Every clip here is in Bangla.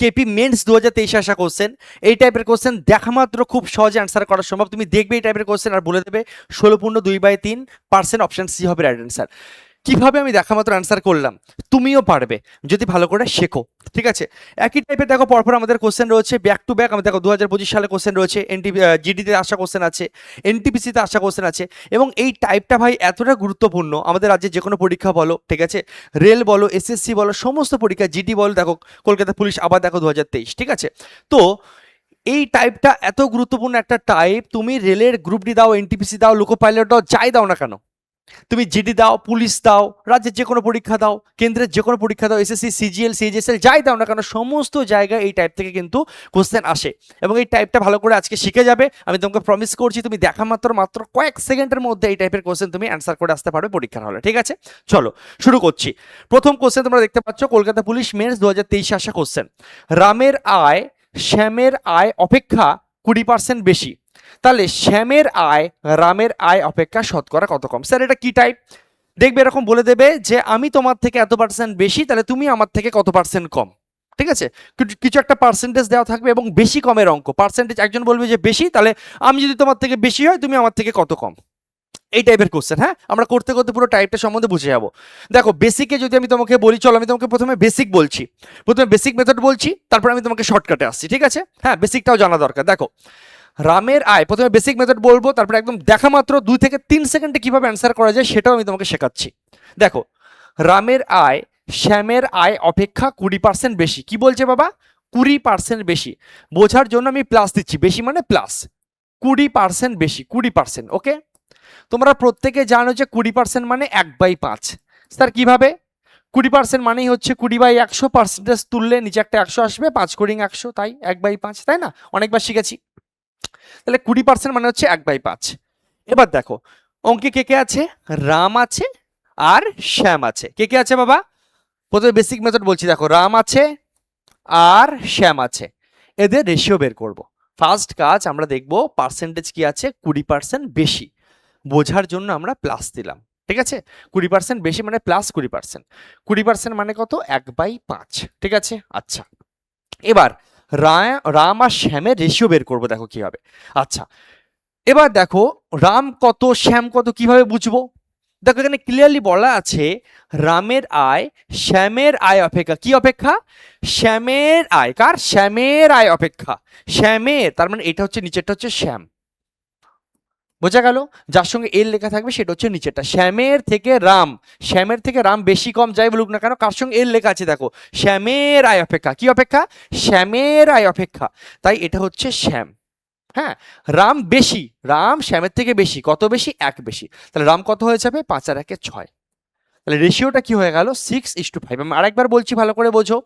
কেপি মেন্স 2023 আসা কোশ্চেন। এই টাইপের কোশ্চেন দেখা মাত্র খুব সহজে অ্যান্সার করা সম্ভব। তুমি দেখবে এই টাইপের কোশ্চেন আর বলে দেবে 16.2/3% অপশন সি হবে রাইট অ্যান্সার। কিভাবে আমি দেখা মাত্র অ্যান্সার করলাম, তুমিও পারবে যদি ভালো করে শেখো, ঠিক আছে? একই টাইপের দেখো পরপর আমাদের কোশ্চেন রয়েছে ব্যাক টু ব্যাক। আমি দেখো 2025 সালে কোশ্চেন রয়েছে, জিডিতে আসা কোশ্চেন আছে, এনটিপিসিতে আসা কোশ্চেন আছে। এবং এই টাইপটা ভাই এতটা গুরুত্বপূর্ণ আমাদের রাজ্যে যে কোনো পরীক্ষা বলো, ঠিক আছে, রেল বলো, এসএসসি বলো, সমস্ত পরীক্ষা, জিডি বলো, দেখো কলকাতা পুলিশ আবার দেখো 2023, ঠিক আছে? তো এই টাইপটা এত গুরুত্বপূর্ণ একটা টাইপ, তুমি রেলের গ্রুপ ডি দাও, এনটিপিসি দাও, লোকো পাইলট দাও, যাই দাও না কেন, তুমি জিডি দাও, পুলিশ দাও, রাজ্যের যে কোনো পরীক্ষা দাও, কেন্দ্রের যে কোনো পরীক্ষা দাও, এসএসসি, সিজিএল, সিএইচএসএল, যাই দাও না কেন, সমস্ত জায়গায় এই টাইপ থেকে কিন্তু কোশ্চেন আসে। এবং এই টাইপটা ভালো করে আজকে শিখে যাবে, আমি তোমাকে প্রমিস করছি। তুমি দেখা মাত্র কয়েক সেকেন্ডের মধ্যে এই টাইপের কোশ্চেন তুমি অ্যান্সার করে আসতে পারবে পরীক্ষার হলে, ঠিক আছে? চলো শুরু করছি। প্রথম কোশ্চেন তোমরা দেখতে পাচ্ছ, কলকাতা পুলিশ মেন্স 2023 আসা কোশ্চেন। রামের আয় শ্যামের আয় অপেক্ষা 20% বেশি, তাহলে শ্যামের আয় রামের আয় অপেক্ষা শতকরা কত কম? স্যার এটা কি টাইপ? দেখবে এরকম বলে দেবে যে আমি তোমার থেকে এত পার্সেন্ট বেশি, তাহলে তুমি আমার থেকে কত পার্সেন্ট কম, ঠিক আছে? কিছু একটা পার্সেন্টেজ দেওয়া থাকবে এবং বেশি কমের অঙ্ক পার্সেন্টেজ, একজন বলবে যে বেশি, তাহলে আমি যদি তোমার থেকে বেশি হয় তুমি আমার থেকে কত কম, এই টাইপের কোশ্চেন। হ্যাঁ, আমরা করতে করতে পুরো টাইপটা সম্বন্ধে বুঝে যাবো। দেখো বেসিকে যদি আমি তোমাকে বলি, চলো আমি তোমাকে প্রথমে বেসিক বলছি, প্রথমে বেসিক মেথড বলছি, তারপর আমি তোমাকে শর্টকাটে আসছি, ঠিক আছে? হ্যাঁ, বেসিকটাও জানা দরকার। দেখো রামের আয়, প্রথমে বেসিক মেথড বলবো, তারপরে একদম দেখা মাত্র 2 থেকে 3 সেকেন্ডে কিভাবে অ্যান্সার করা যায় সেটাও আমি তোমাকে শেখাচ্ছি। দেখো রামের আয় শ্যামের আয় অপেক্ষা 20% বেশি। কি বলছে বাবা? 20% বেশি। বোঝার জন্য আমি প্লাস দিচ্ছি, বেশি মানে প্লাস, 20% বেশি, 20%। ওকে, তোমরা প্রত্যেকে জানো যে 20% মানে 1/5। স্যার কিভাবে? 20% মানেই হচ্ছে 20/100, পার্সেন্টেজ তুললে নিচে একটা 100 আসবে, 5 কুড়ি 100, তাই 1/5, তাই না? অনেকবার শিখেছি। তাহলে 20% মানে হচ্ছে 1/5। এবার দেখো অঙ্কে কে কে আছে? রাম আছে আর শ্যাম আছে। কে কে আছে বাবা? প্রথমে বেসিক মেথড বলছি, দেখো রাম আছে আর শ্যাম আছে, এদের রেশিও বের করব। ফার্স্ট কাজ আমরা দেখব পার্সেন্টেজ কি আছে, 20% বেশি। বোঝার জন্য আমরা প্লাস দিলাম, ঠিক আছে? 20% বেশি মানে প্লাস 20%। 20% মানে কত? 1/5, ঠিক আছে? আচ্ছা, এবার রাম আর শ্যামের রেশিও বের করব, দেখো কি হবে। আচ্ছা, এবার দেখো রাম কত শ্যাম কত কিভাবে বুঝবো? দেখো এখানে ক্লিয়ারলি বলা আছে রামের আয় শ্যামের আয় অপেক্ষা, কি অপেক্ষা? শ্যামের আয়, কার? শ্যামের আয় অপেক্ষা। শ্যামের, তার মানে এটা হচ্ছে নিচেরটা হচ্ছে শ্যাম, বোঝা গেল? যার সঙ্গে এল লেখা থাকবে সেটা হচ্ছে নিচেরটা। শ্যামের থেকে রাম, শ্যামের থেকে রাম বেশি কম যাই বলুক না কেন, কার সঙ্গে এল লেখা আছে দেখো, শ্যামের আয় অপেক্ষা। কি অপেক্ষা? শ্যামের আয় অপেক্ষা, তাই এটা হচ্ছে শ্যাম। হ্যাঁ, রাম বেশি, রাম শ্যামের থেকে বেশি, কত বেশি? 1 বেশি। তাহলে রাম কত হয়ে যাবে? 5 আর 1 6। তাহলে রেশিওটা কি হয়ে গেল? 6:5। আমি আরেকবার বলছি, ভালো করে বোঝো।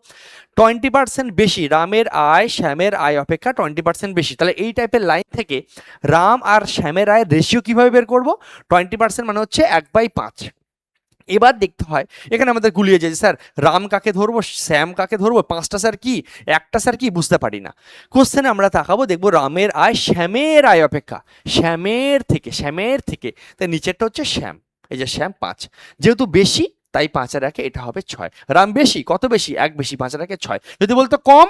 20% বেশি, রামের আয় শ্যামের আয় অপেক্ষা 20% বেশি। তাহলে এই টাইপের লাইন থেকে রাম আর শ্যামের আয়ের রেশিও কিভাবে বের করব? 20% মানে হচ্ছে 1/5। এবার দেখতে হয় এখানে আমাদের গুলিয়ে যায়, স্যার রাম কাকে ধরবো, শ্যাম কাকে ধরবো, 5টা স্যার কি, একটা স্যার কি, বুঝতে পারি না। কোশ্চেনে আমরা তাকাবো, দেখবো রামের আয় শ্যামের আয় অপেক্ষা, শ্যামের থেকে, তাই নিচেরটা হচ্ছে শ্যাম, এই যে শ্যাম 5, যেহেতু বেশি তাই 5 আর 1 এটা হবে 6। রাম বেশি, কত বেশি? 1 বেশি, 5 আর 1 6। যদি বলতো কম,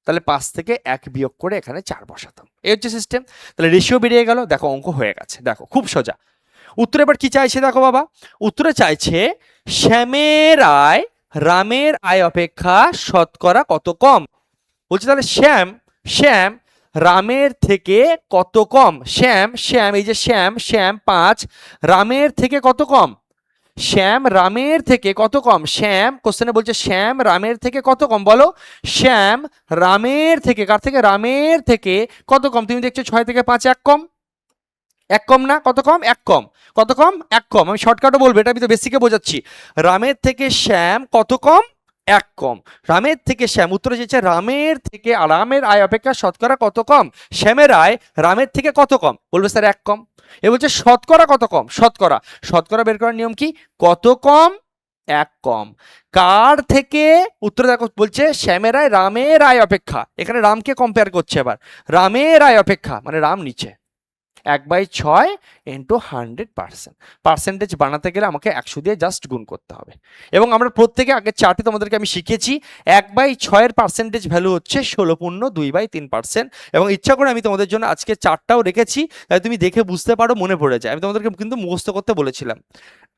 তাহলে 5 থেকে 1 বিয়োগ করে এখানে 4 বসাতাম। এই হচ্ছে সিস্টেম। তাহলে রেশিও বেরিয়ে গেল, দেখো অঙ্ক হয়ে গেছে, দেখো খুব সোজা। উত্তরে এবার কি চাইছে দেখো বাবা, উত্তরে চাইছে শ্যামের আয় রামের আয় অপেক্ষা শতকরা কত কম। বলছি তাহলে শ্যাম রামের থেকে কত কম? শ্যাম এই যে শ্যাম 5, রামের থেকে কত কম? শ্যাম রামের থেকে কত কম? শ্যাম কোশ্চেনে বলছে শ্যাম রামের থেকে কত কম, বলো। শ্যাম রামের থেকে, কার থেকে? রামের থেকে কত কম? তুমি দেখছো 6 থেকে 5 1 কম, 1 কম না, কত কম? 1 কম। কত কম? 1 কম। আমি শর্টকাটও বলবো, এটা আমি তো বেসিকে বোঝাচ্ছি। রামের থেকে শ্যাম কত কম? 1 কম। রামের থেকে শ্যাম, উত্তরে যেছে রামের থেকে, রামের আয় অপেক্ষা শতকরা কত কম? শ্যামের আয় রামের থেকে কত কম? বলবে স্যার 1 কম। এ বলছে শতকরা কত কম? শতকরা বের করার নিয়ম কি? কত কম? 1 কম। কার থেকে? উত্তরে দেখো বলছে শ্যামের আয় রামের আয় অপেক্ষা, এখানে রামকে কম্পেয়ার করছে। এবার রামের আয় অপেক্ষা মানে রাম নিচে, 1/6 ইন্টু 100%। পার্সেন্টেজ বানাতে গেলে আমাকে 100 দিয়ে জাস্ট গুণ করতে হবে। এবং আমরা প্রত্যেকে আগের চার্টে তোমাদেরকে আমি শিখেছি 1/6 এর পার্সেন্টেজ ভ্যালু হচ্ছে 16.2/3%। এবং ইচ্ছা করে আমি তোমাদের জন্য আজকে চার্টটাও রেখেছি, তাই তুমি দেখে বুঝতে পারো, মনে পড়ে যায়। আমি তোমাদেরকে কিন্তু মুখস্থ করতে বলেছিলাম,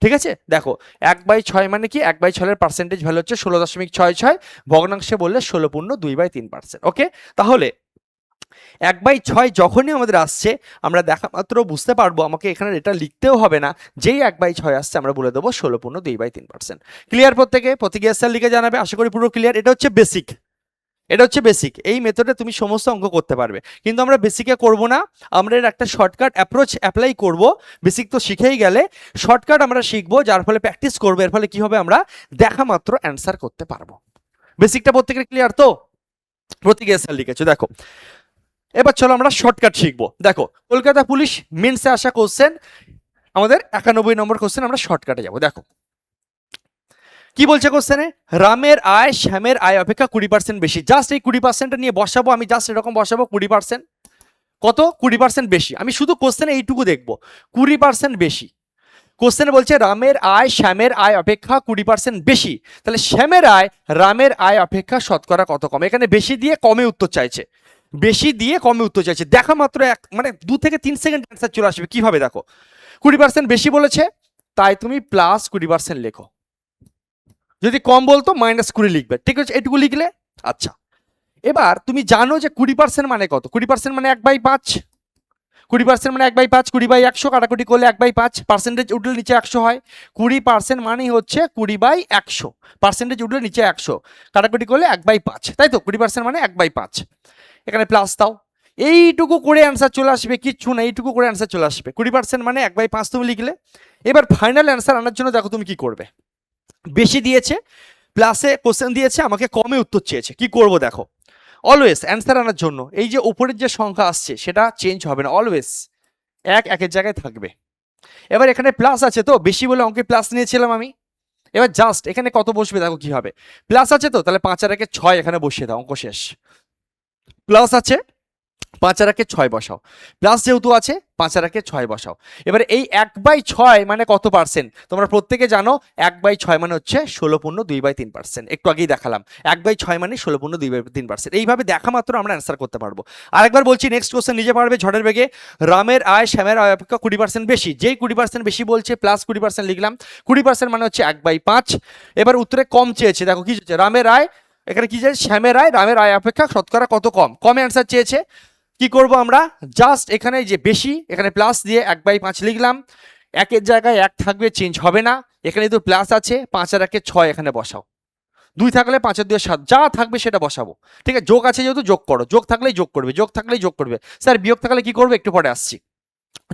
ঠিক আছে? দেখো 1/6 মানে কি, 1/6 এর পার্সেন্টেজ ভ্যালু হচ্ছে 16.66, ভগ্নাংশে বললে 16.2/3%। ওকে, তাহলে 1/6 যখনই আমাদের আসছে আমরা দেখা মাত্র বুঝতে পারবো, আমাকে এখানে এটা লিখতেও হবে না, যেই 1/6 আসছে আমরা বলে দেবো 16.2/3%। ক্লিয়ার? প্রত্যেকে স্যার লিখে জানাবে, আশা করি পুরো ক্লিয়ার। এটা হচ্ছে বেসিক, এটা হচ্ছে বেসিক। এই মেথডে তুমি সমস্ত অঙ্ক করতে পারবে, কিন্তু আমরা বেসিকে করব না, আমরা এর একটা শর্টকাট অ্যাপ্রোচ অ্যাপ্লাই করব। বেসিক তো শিখেই গেলে, শর্টকাট আমরা শিখবো, যার ফলে প্র্যাকটিস করবো, এর ফলে কি হবে, আমরা দেখা মাত্র অ্যান্সার করতে পারবো। বেসিকটা প্রত্যেকের ক্লিয়ার তো? প্রত্যেকে স্যার লিখেছো, দেখো এবার চলো আমরা শর্টকাট শিখবো। দেখো কলকাতা পুলিশ মেন্সে আসা কোশ্চেন, আমাদের 91 নম্বর কোশ্চেন, আমরা শর্টকাটে যাবো। দেখো কি বলছে কোশ্চেনে, রামের আয় শ্যামের আয় অপেক্ষা 20% বেশি। জাস্ট এই 20%টা নিয়ে বসাবো আমি, জাস্ট এরকম বসাবো 20%। কত? 20% বেশি। আমি শুধু কোশ্চেনে এইটুকু দেখবো, 20% বেশি। কোশ্চেনে বলছে রামের আয় শ্যামের আয় অপেক্ষা 20% বেশি, তাহলে শ্যামের আয় রামের আয় অপেক্ষা শতকরা কত কম। এখানে বেশি দিয়ে কমে উত্তর চাইছে, বেশি দিয়ে কমে উত্তর চাইছে। দেখা মাত্র মানে 2 থেকে 3 সেকেন্ড অ্যান্সার চলে আসবে। কিভাবে দেখো, 20% বেশি বলেছে, তাই তুমি প্লাস 20% লেখো। যদি কম বলতো -20 লিখবে, ঠিক আছে? এটুকু লিখলে আচ্ছা। এবার তুমি জানো যে 20% মানে কত? 20% মানে 1/5। 20% মানে 1/5, 20/100 কাটাকুটি করলে 1/5, পার্সেন্টেজ উঠলে নিচে 100 হয়। 20% মানেই হচ্ছে 20/100, পার্সেন্টেজ উঠলে নিচে 100, কাটাকুটি করলে 1/5, তাই তো? 20% মানে 1/5, এখানে প্লাস দাও। এইটুকু করে অ্যান্সার চলে আসবে, কিচ্ছু না, এইটুকু করে অ্যান্সার চলে আসবে। 20% মানে 1/5 তুমি লিখলে। এবার ফাইনাল অ্যান্সার আনার জন্য দেখো তুমি কি করবে। বেশি দিয়েছে, প্লাসে কোশ্চেন দিয়েছে, আমাকে কমে উত্তর চেয়েছে, কি করব দেখো। অলওয়েজ অ্যান্সার আনার জন্য এই যে উপরের যে সংখ্যা আসছে সেটা চেঞ্জ হবে না, অলওয়েজ একের জায়গায় থাকবে। এবার এখানে প্লাস আছে তো, বেশি বলে অঙ্কে প্লাস নিয়েছিলাম আমি। এবার জাস্ট এখানে কত বসবে দেখো কি হবে, প্লাস আছে তো, তাহলে 5 আর 1 6 এখানে বসিয়ে দাও, অঙ্ক শেষ। প্লাস আছে, 5 আর 1 6 বসাও, প্লাস যেহেতু আছে 5 আর 1 6 বসাও। এবারে এই 1/6 মানে কত পার্সেন্ট তোমরা প্রত্যেকে জানো, 1/6 মানে হচ্ছে 16.2/3%। একটু আগেই দেখালাম 1/6 মানে 16.2/3%। এইভাবে দেখা মাত্র আমরা অ্যান্সার করতে পারবো। আরেকবার বলছি, নেক্সট কোশ্চেন নিজে পারবে ঝড়ের বেগে। রামের আয় শ্যামের আয় অপেক্ষা 20% বেশি, যেই 20% বেশি বলছে প্লাস 20% লিখলাম। 20% মানে হচ্ছে 1/5। এবার উত্তরে কম চেয়েছে, দেখো কি চেয়েছে, রামের আয়, এখানে কি চেয়েছে, শ্যামের আয় রামের আয় অপেক্ষা শতকরা কত কম, কমে অ্যান্সার চেয়েছে। কি করব আমরা, জাস্ট এখানে যে বেশি, এখানে প্লাস দিয়ে 1/5 লিখলাম। একের জায়গায় 1 থাকবে, চেঞ্জ হবে না। এখানে তো প্লাস আছে, 5 আর 1 6 এখানে বসাও। 2 থাকলে 5 আর 2 7, যা থাকবে সেটা বসাবো। ঠিক আছে, যোগ আছে যেহেতু যোগ করো, যোগ থাকলেই যোগ করবে, যোগ থাকলেই যোগ করবে। স্যার বিয়োগ থাকলে কি করবে, একটু পরে আসছি।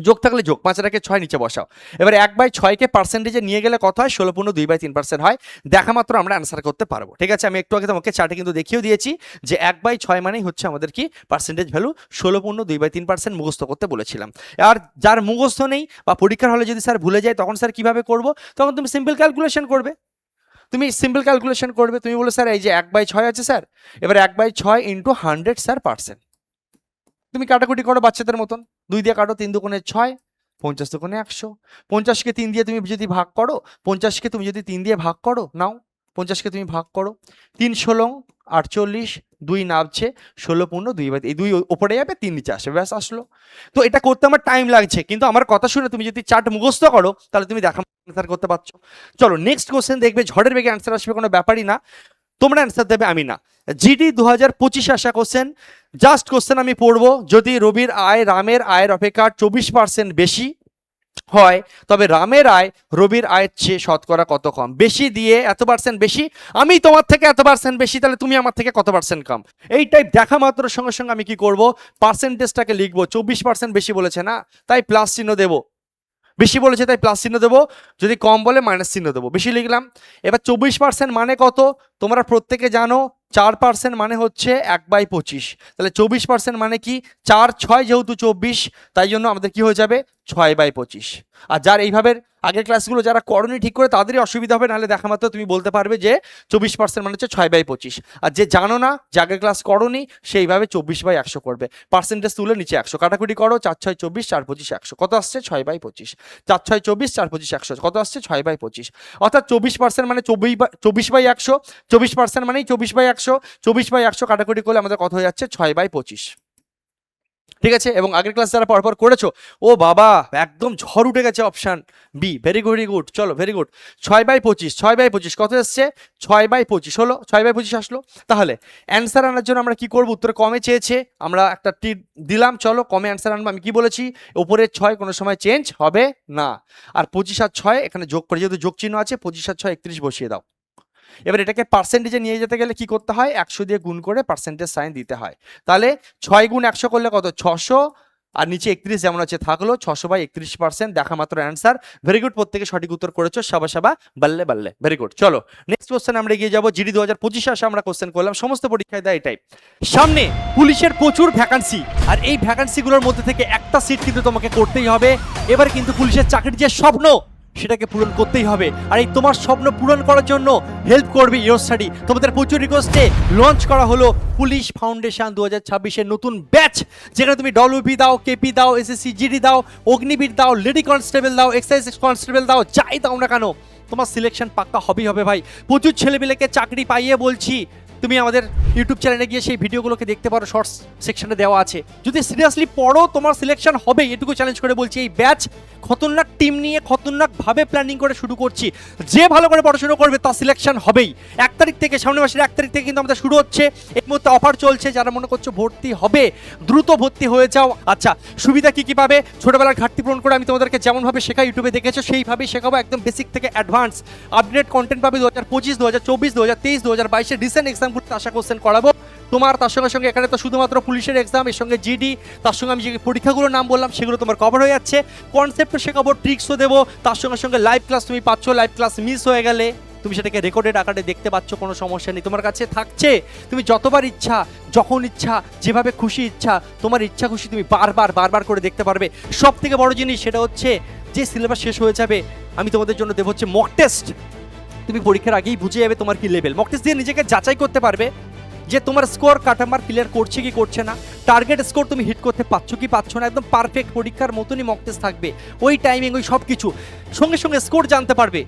যোগ থাকলে যোগ, 5 আর 1 6 নিচে বসাও। এবার 1/6 পার্সেন্টেজে নিয়ে গেলে কত হয়, 16.2/3% হয়। দেখা মাত্র আমরা অ্যান্সার করতে পারবো। ঠিক আছে, আমি একটু আগে তোমাকে চার্টে কিন্তু দেখিয়েও দিয়েছি যে 1/6 মানেই হচ্ছে আমাদের কি পার্সেন্টেজ ভ্যালু 16.2/3% মুখস্থ করতে বলেছিলাম। আর যার মুখস্থ নেই বা পরীক্ষার হলে যদি স্যার ভুলে যায়, তখন স্যার কিভাবে করবো, তখন তুমি সিম্পল ক্যালকুলেশন করবে। তুমি বলো স্যার এই যে 1/6 আছে স্যার, এবার 1/6 ইন্টু 100 স্যার পার্সেন্ট। তুমি কাটাকুটি করো বাচ্চাদের মতন, 2 দিয়ে কাটো, 3 দুগুণে 6, 50 দুগুণে 100। 50কে 3 দিয়ে তুমি যদি ভাগ করো, 50কে তুমি যদি 3 দিয়ে ভাগ করো, নাও 50কে তুমি ভাগ করো, 3 16 48, 2 নামছে 16.2/3, এই 2 উপরে যাবে, 3 নিচে আসবে, ব্যাস আসলো। তো এটা করতে আমার টাইম লাগছে, কিন্তু আমার কথা শুনে তুমি যদি চার্ট মুখস্থ করো, তাহলে তুমি দেখা অ্যান্সার করতে পারছো। চলো নেক্সট কোশ্চেন দেখবে, ঝড়ের বেগে অ্যান্সার আসবে, কোনো ব্যাপারই না, তোমরা অ্যান্সার দেবে, আমি না। জিডি 2025 আসা কোশ্চেন, জাস্ট কোশ্চেন আমি পড়বো। যদি রবির আয় রামের আয়ের অপেক্ষা 24% বেশি হয়, তবে রামের আয় রবির আয়ের চেয়ে শতকরা কত কম। বেশি দিয়ে এত পার্সেন্ট বেশি, আমি তোমার থেকে এত পার্সেন্ট বেশি, তাহলে তুমি আমার থেকে কত পার্সেন্ট কম। এই টাইপ দেখা মাত্র সঙ্গে সঙ্গে আমি কি করব, পার্সেন্টেজটাকে লিখবো। 24% বেশি বলেছে না, তাই প্লাস চিহ্ন দেবো। বেশি বলেছে তাই প্লাস চিহ্ন দেবো, যদি কম বলে মাইনাস চিহ্ন দেবো। বেশি লিখলাম। এবার 24% মানে কত তোমরা প্রত্যেকে জানো, 4% মানে হচ্ছে 1/25, তাহলে 24% মানে কি 4 6 যেহেতু 24, তাই জন্য আমাদের কি হয়ে যাবে 6/25। আর যার এইভাবে আগের ক্লাসগুলো যারা করনি ঠিক করে তাদেরই অসুবিধা হবে, নাহলে দেখা মাত্র তুমি বলতে পারবে যে 24% মানে হচ্ছে 6/25। আর যে জানো না, যে আগের ক্লাস করনি, সেইভাবে 24/100 করবে। পার্সেন্টেজ তুলে নিচে 100 কাটাকুটি করো, 4 6 24, 4 25 100, কত আসছে? 6/25। 4 6 24, 4 25 100, কত আসছে? 6/25। অর্থাৎ 24% মানে 24/100, 24% মানেই 24/100, 24/100 কাটাকুটি করলে আমাদের কত হয়ে যাচ্ছে? 6/25। ঠিক আছে, এবং আগের ক্লাস যারা পরপর করেছো, ও বাবা একদম ঝড় উঠে গেছে অপশন বি, ভেরি গুড, চলো ভেরি গুড। 6/25, 6/25 কত এসছে? 6/25 হলো, 6/25 আসলো। তাহলে অ্যান্সার আনার জন্য আমরা কি করবো? উত্তরে কমে চেয়েছে, আমরা একটা টিপ দিলাম, চলো কমে অ্যান্সার আনবো। আমি কি বলেছি? উপরের 6 কোনো সময় চেঞ্জ হবে না, আর 25 আর 6 এখানে যোগ করে, যেহেতু যোগ চিহ্ন আছে, 25 আর 6 31 বসিয়ে দাও। এবার এটাকে পার্সেন্টেজে নিয়ে যেতে গেলে কি করতে হয়? 100 দিয়ে গুণ করে পার্সেন্টেজ সাইন দিতে হয়। তাহলে 6 গুণ 100 করলে কত? 600, আর নিচে 31 যেমন আছে থাকলো, 600/31%, দেখা মাত্র অ্যান্সার। ভেরি গুড, প্রত্যেকে সঠিক উত্তর করেছো, সাবা বাল্লে বাল্লে, ভেরি গুড। চলো নেক্সট কোশ্চেন আমরা এগিয়ে যাবো। জিডি 2025 আসে আমরা কোশ্চেন করলাম, সমস্ত পরীক্ষায় দেয় এটাই। সামনে পুলিশের প্রচুর ভ্যাকান্সি, আর এই ভ্যাকান্সিগুলোর মধ্যে থেকে একটা সিট কিন্তু তোমাকে করতেই হবে। এবার কিন্তু পুলিশের চাকরির যে স্বপ্ন, সেটাকে পূরণ করতেই হবে। আর এই তোমার স্বপ্ন পূরণ করার জন্য হেল্প করবে ইয়োর স্টাডি। তোমাদের প্রচুর রিকোয়েস্টে লঞ্চ করা হলো পুলিশ ফাউন্ডেশন 2026-এর নতুন ব্যাচ, যেখানে তুমি ডব্লিউপি দাও, কেপি দাও, এসএসসি জিডি দাও, অগ্নিবীর দাও, লেডি কনস্টেবল দাও, এক্সাইজ কনস্টেবল দাও, যাই দাও না কেন, তোমার সিলেকশন পাক্কা হবেই হবে ভাই। প্রচুর ছেলেমেয়েকে চাকরি পাইয়ে বলছি, তুমি আমাদের ইউটিউব চ্যানেলে গিয়ে সেই ভিডিওগুলোকে দেখতে পারো, শর্টস সেকশনে দেওয়া আছে। যদি সিরিয়াসলি পড়ো, তোমার সিলেকশন হবে, এটুকু চ্যালেঞ্জ করে বলছি। এই ব্যাচ খতরনাক টিম নিয়ে খতরনাকভাবে প্ল্যানিং করে শুরু করছি। যে ভালো করে পড়াশোনা করবে তার সিলেকশন হবেই। 1 তারিখ থেকে, সামনের মাসের 1 তারিখ থেকে কিন্তু আমাদের শুরু হচ্ছে। এর মধ্যে অফার চলছে, যারা মনে করছো ভর্তি হবে দ্রুত ভর্তি হয়ে যাও। আচ্ছা, সুবিধা কি কি পাবে? ছোটবেলার ঘাটতি পূরণ করে আমি তোমাদেরকে যেমনভাবে শেখাই, ইউটিউবে দেখেছো সেইভাবেই শেখাবো, একদম বেসিক থেকে অ্যাডভান্স। আপডেট কন্টেন্ট পাবে 2025, 2024, 2023, 2022-এর রিসেন্ট এক্সামগুলোতে আশা কোশ্চেন করাবো তোমার। তার সঙ্গে সঙ্গে এখানে তো শুধুমাত্র পুলিশের এক্সাম, এর সঙ্গে জিডি, তার সঙ্গে আমি যে পরীক্ষাগুলোর নাম বললাম সেগুলো তোমার কভার হয়ে যাচ্ছে। কনসেপ্টও শেখাবো, ট্রিক্সও দেবো, তার সঙ্গে সঙ্গে লাইভ ক্লাস তুমি পাচ্ছ। লাইভ ক্লাস মিস হয়ে গেলে তুমি সেটাকে রেকর্ডেড আকারে দেখতে পাচ্ছ, কোনো সমস্যা নেই, তোমার কাছে থাকছে। তুমি যতবার ইচ্ছা, যখন ইচ্ছা, যেভাবে খুশি ইচ্ছা, তোমার ইচ্ছা খুশি তুমি বারবার করে দেখতে পারবে। সব থেকে বড় জিনিস সেটা হচ্ছে, যে সিলেবাস শেষ হয়ে যাবে আমি তোমাদের জন্য দেবো হচ্ছে মক টেস্ট। তুমি পরীক্ষার আগেই বুঝে যাবে তোমার কি লেভেল। মক টেস্ট দিয়ে নিজেকে যাচাই করতে পারবে যে তোমার স্কোর কাটামার ক্লিয়ার করছে কি করছে না, টার্গেট স্কোর তুমি হিট করতে পারছো কি পাচ্ছ না। একদম পারফেক্ট পরীক্ষার মতনই মক টেস্ট থাকবে, ওই টাইমিং, ওই সব কিছু। সঙ্গে সঙ্গে স্কোর জানতে পারবে।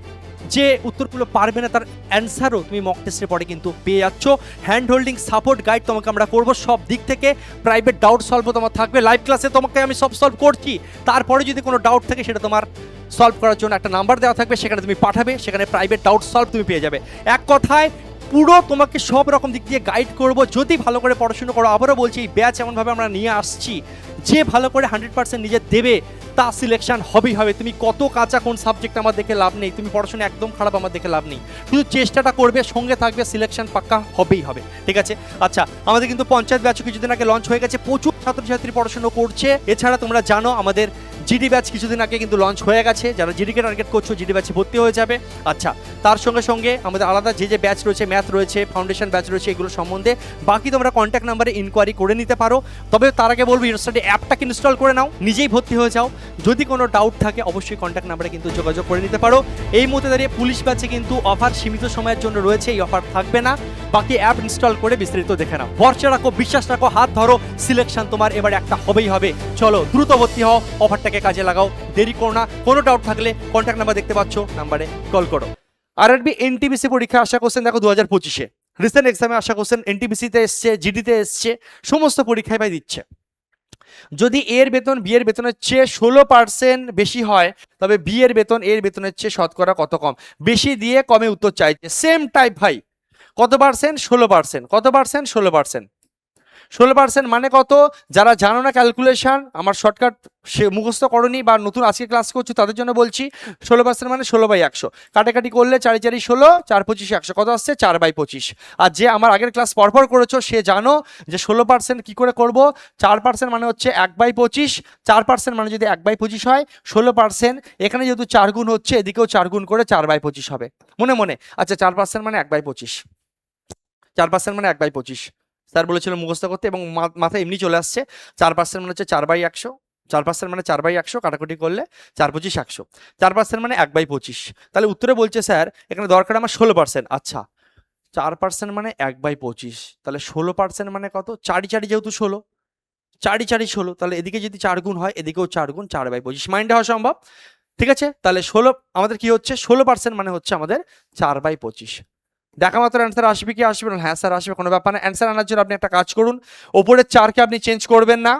যে উত্তরগুলো পারবে না তার অ্যান্সারও তুমি মক টেস্টের পরে কিন্তু পেয়ে যাচ্ছ। হ্যান্ড হোল্ডিং সাপোর্ট গাইড তোমাকে আমরা করবো সব দিক থেকে। প্রাইভেট ডাউট সলভও তোমার থাকবে, লাইভ ক্লাসে তোমাকে আমি সব সলভ করছি। তারপরে যদি কোনো ডাউট থাকে সেটা তোমার সলভ করার জন্য একটা নাম্বার দেওয়া থাকবে, সেখানে তুমি পাঠাবে, সেখানে প্রাইভেট ডাউট সলভ তুমি পেয়ে যাবে। এক কথায় পুরো তোমাকে সব রকম দিক দিয়ে গাইড করব, যদি ভালো করে পড়াশুনো করো। আবারও বলছি, এই ব্যাচ এমনভাবে আমরা নিয়ে আসছি, যে ভালো করে 100% নিজে দেবে তা সিলেকশন হবেই হবে। তুমি কত কাঁচা কোন সাবজেক্ট আমার দেখে লাভ নেই, তুমি পড়াশোনা একদম খারাপ আমার দেখে লাভ নেই, শুধু চেষ্টাটা করবে, সঙ্গে থাকবে, সিলেকশন পাক্কা হবেই হবে। ঠিক আছে, আচ্ছা, আমাদের কিন্তু পঞ্চায়েত ব্যাচও কিছুদিন আগে লঞ্চ হয়ে গেছে, প্রচুর ছাত্রছাত্রী পড়াশোনা করছে। এছাড়া তোমরা জানো আমাদের জিডি ব্যাচ কিছুদিন আগে কিন্তু লঞ্চ হয়ে গেছে, যারা জিডিকে টার্গেট করছো জিডি ব্যাচে ভর্তি হয়ে যাবে। আচ্ছা, তার সঙ্গে সঙ্গে আমাদের আলাদা যে ব্যাচ রয়েছে, ম্যাথ রয়েছে, ফাউন্ডেশন ব্যাচ রয়েছে, এগুলো সম্বন্ধে বাকি তোমরা কন্ট্যাক্ট নাম্বারে ইনকোয়ারি করে নিতে পারো। তবে তার আগে বলবো, ইউর স্টাডি অ্যাপটাকে ইনস্টল করে নাও, নিজেই ভর্তি হয়ে যাও। যদি কোনো ডাউট থাকে অবশ্যই কন্ট্যাক্ট নাম্বারে কিন্তু যোগাযোগ করে নিতে পারো। এই মুহূর্তে দাঁড়িয়ে পুলিশ ব্যাচে কিন্তু অফার সীমিত সময়ের জন্য রয়েছে, এই অফার থাকবে না। বাকি অ্যাপ ইনস্টল করে বিস্তারিত দেখে নাও। ভরসা রাখো, বিশ্বাস রাখো, হাত ধরো, সিলেকশন তোমার এবার একটা হবেই হবে। চলো দ্রুত ভর্তি হও, অফারটাকে কাজে লাগাও, দেরি করো না। কোনো ডাউট থাকলে কন্ট্যাক্ট নাম্বার দেখতে পাচ্ছ, নাম্বারে কল করো। আরআরবি এনটিপিসি পরীক্ষা আসা কোশ্চেন দেখো 2025-এ রিসেন্ট এক্সামে আসা কোশ্চেন এনটিপিসিতে এসছে, জিডিতে এসছে, সমস্ত পরীক্ষায় ভাই দিচ্ছে। যদি এর বেতন বি এর বেতনের চেয়ে 16% বেশি হয়, তবে বি এর বেতন এর বেতনের চেয়ে শতকরা কত কম? বেশি দিয়ে কমে উত্তর চাইছে, সেম টাইপ ভাই। কত পার্সেন্ট? 16%। কত পার্সেন্ট? 16%। 16% মানে কত? যারা জানো না ক্যালকুলেশন, আমার শর্টকাট সে মুখস্থ করনি বা নতুন আজকে ক্লাস করছো তাদের জন্য বলছি। 16% মানে 16/100, কাটাকাটি করলে 4 4 16, 4 25 100, কত আসছে? 4/25। আর যে আমার আগের ক্লাস পরপর করেছো সে জানো যে 16% কি করে করব। 4% মানে হচ্ছে 1/25, 4% মানে যদি 1/25 হয় 16%, এখানে যেহেতু 4 গুণ হচ্ছে এদিকেও 4 গুণ করে 4/25 হবে মনে মনে। আচ্ছা, 4% মানে 1/25, 4% মানে 1/25। স্যার বলেছিল মুখস্থ করতে এবং মাথায় এমনি চলে আসছে। 4% মানে হচ্ছে 4/100, 4% মানে 4/100, কাটাকুটি করলে 4×25 100, 4% মানে 1/25। তাহলে উত্তরে বলছে স্যার এখানে দরকার আমার 16%। আচ্ছা 4% মানে 1/25, তাহলে 16% মানে কত? 4 যেহেতু 16, 4 16, তাহলে এদিকে যদি 4 গুণ হয় এদিকেও 4 গুণ, 4/25 মাইন্ডে হওয়া সম্ভব। ঠিক আছে, তাহলে 16 আমাদের কি হচ্ছে, 16% মানে হচ্ছে আমাদের 4/25। দেখা মাত্র অ্যান্সার আসবে কি আসবে না? হ্যাঁ স্যার আসবে, কোনো ব্যাপার না। অ্যান্সার আনার জন্য আপনি একটা কাজ করুন, ওপরের 4কে আপনি চেঞ্জ করবেন না,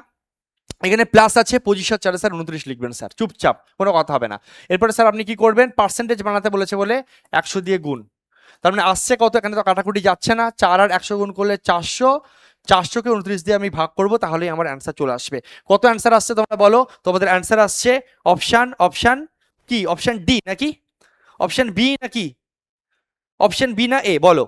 এখানে প্লাস আছে 25 আর 4 স্যার 29 লিখবেন স্যার, চুপচাপ, কোনো কথা হবে না। এরপরে স্যার আপনি কি করবেন, পার্সেন্টেজ বানাতে বলেছে বলে 100 দিয়ে গুণ, তার মানে আসছে কত? এখানে তো কাটাকুটি যাচ্ছে না, 4 আর 100 গুণ করলে 400, 400কে 29 দিয়ে আমি ভাগ করব, তাহলেই আমার অ্যান্সার চলে আসবে। কত অ্যান্সার আসছে তোমরা বলো? তোমাদের অ্যান্সার আসছে অপশন কি? অপশন ডি নাকি অপশন বি নাকি অপশন বি না এ? বলো।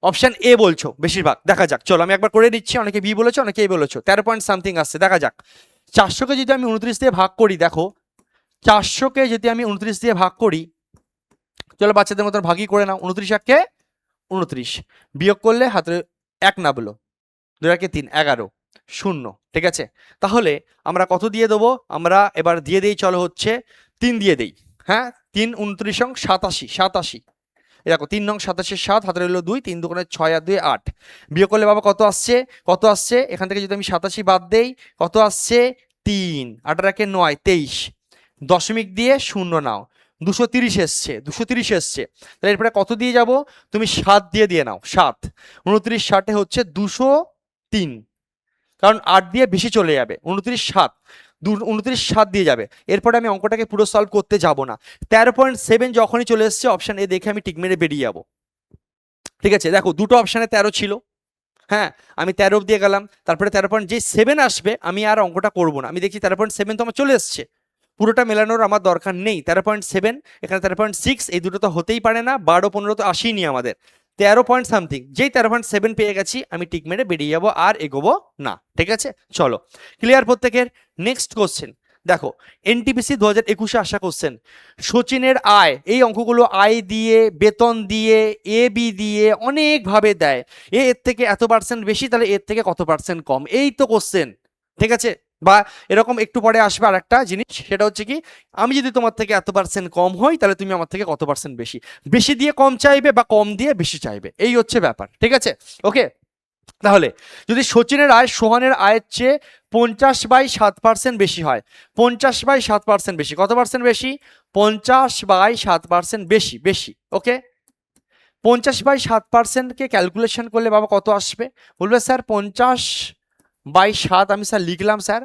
অপশন এ বলছো বেশিরভাগ, দেখা যাক। চলো আমি একবার করে দিচ্ছি, অনেকে বি বলেছো অনেকে এ বলেছো। 13 পয়েন্ট সামথিং আসছে, দেখা যাক। 400কে যদি আমি 29 দিয়ে ভাগ করি, দেখো 400কে যদি আমি 29 দিয়ে ভাগ করি, চলো বাচ্চাদের মতন ভাগই করে নাও। 29 একে 29, বিয়োগ করলে হাতে 1 না বলো, 2 একে 3, 11, 0। ঠিক আছে, তাহলে আমরা কত দিয়ে দেবো? আমরা এবার দিয়ে দেই, চলো হচ্ছে 3 দিয়ে দেই। হ্যাঁ 3 29 87, 87। দেখো 3 নং 87 7, হাতে রইলো 2, 3 দুগুণে 6 আর 2 8, বিয়োগ করলে বাবা কত আসছে? কত আসছে? এখান থেকে যদি আমি 87 বাদ দেই, কত আসছে? 3, 8 একে 9, 23, দশমিক দিয়ে 0 নাও, 230 এসছে, 230 এসছে। তাহলে এরপরে কত দিয়ে যাব? তুমি 7 দিয়ে নাও, 7, 29 7 হচ্ছে 203, কারণ 8 দিয়ে বেশি চলে যাবে, 29 7, 29 7 দিয়ে যাবে। এরপরে আমি অঙ্কটাকে পুরো সলভ করতে যাব না। 13.7 যখনই চলে এসছে অপশন এ দেখে আমি টিক মেরে বেরিয়ে যাব। ঠিক আছে, দেখো দুটো অপশানে 13 ছিল, হ্যাঁ আমি 13 দিয়ে গেলাম, তারপরে 13.7 আসবে, আমি আর অঙ্কটা করব না। আমি দেখছি 13.7 তো আমার চলে এসছে, পুরোটা মেলানোর আমার দরকার নেই। 13.7, এখানে 13.6, এই দুটো তো হতেই পারে না, 12 15 তো আসেনি আমাদের, 13 পয়েন্ট সামথিং। যেই 13.7 পেয়ে গেছি আমি টিক মেরে বেরিয়ে যাবো, আর এগোবো না। ঠিক আছে, চলো ক্লিয়ার প্রত্যেকের? নেক্সট কোশ্চেন দেখো, এনটিপিসি 2021-এ আসা কোশ্চেন, সচিনের আয়, এই অঙ্কগুলো আয় দিয়ে, বেতন দিয়ে, এ বি দিয়ে অনেকভাবে দেয়। এর থেকে এত পার্সেন্ট বেশি, তাহলে এর থেকে কত পার্সেন্ট কম, এই তো কোশ্চেন। ঠিক আছে, বা এরকম একটু পরে আসবে আর একটা জিনিস, সেটা হচ্ছে কি, আমি যদি তোমার থেকে এত পার্সেন্ট কম হই, তাহলে তুমি আমার থেকে কত পার্সেন্ট বেশি, বেশি দিয়ে কম চাইবে বা কম দিয়ে বেশি চাইবে, এই হচ্ছে ব্যাপার। ঠিক আছে, ওকে। তাহলে যদি সচিনের আয় সোহানের আয়ের চেয়ে 50/7% বেশি হয়, 50/7% বেশি, কত পার্সেন্ট বেশি? 50/7% বেশি, বেশি। ওকে, 50/7%কে ক্যালকুলেশন করলে বাবা কত আসবে? বলবে স্যার 50/7 আমি স্যার লিখলাম স্যার,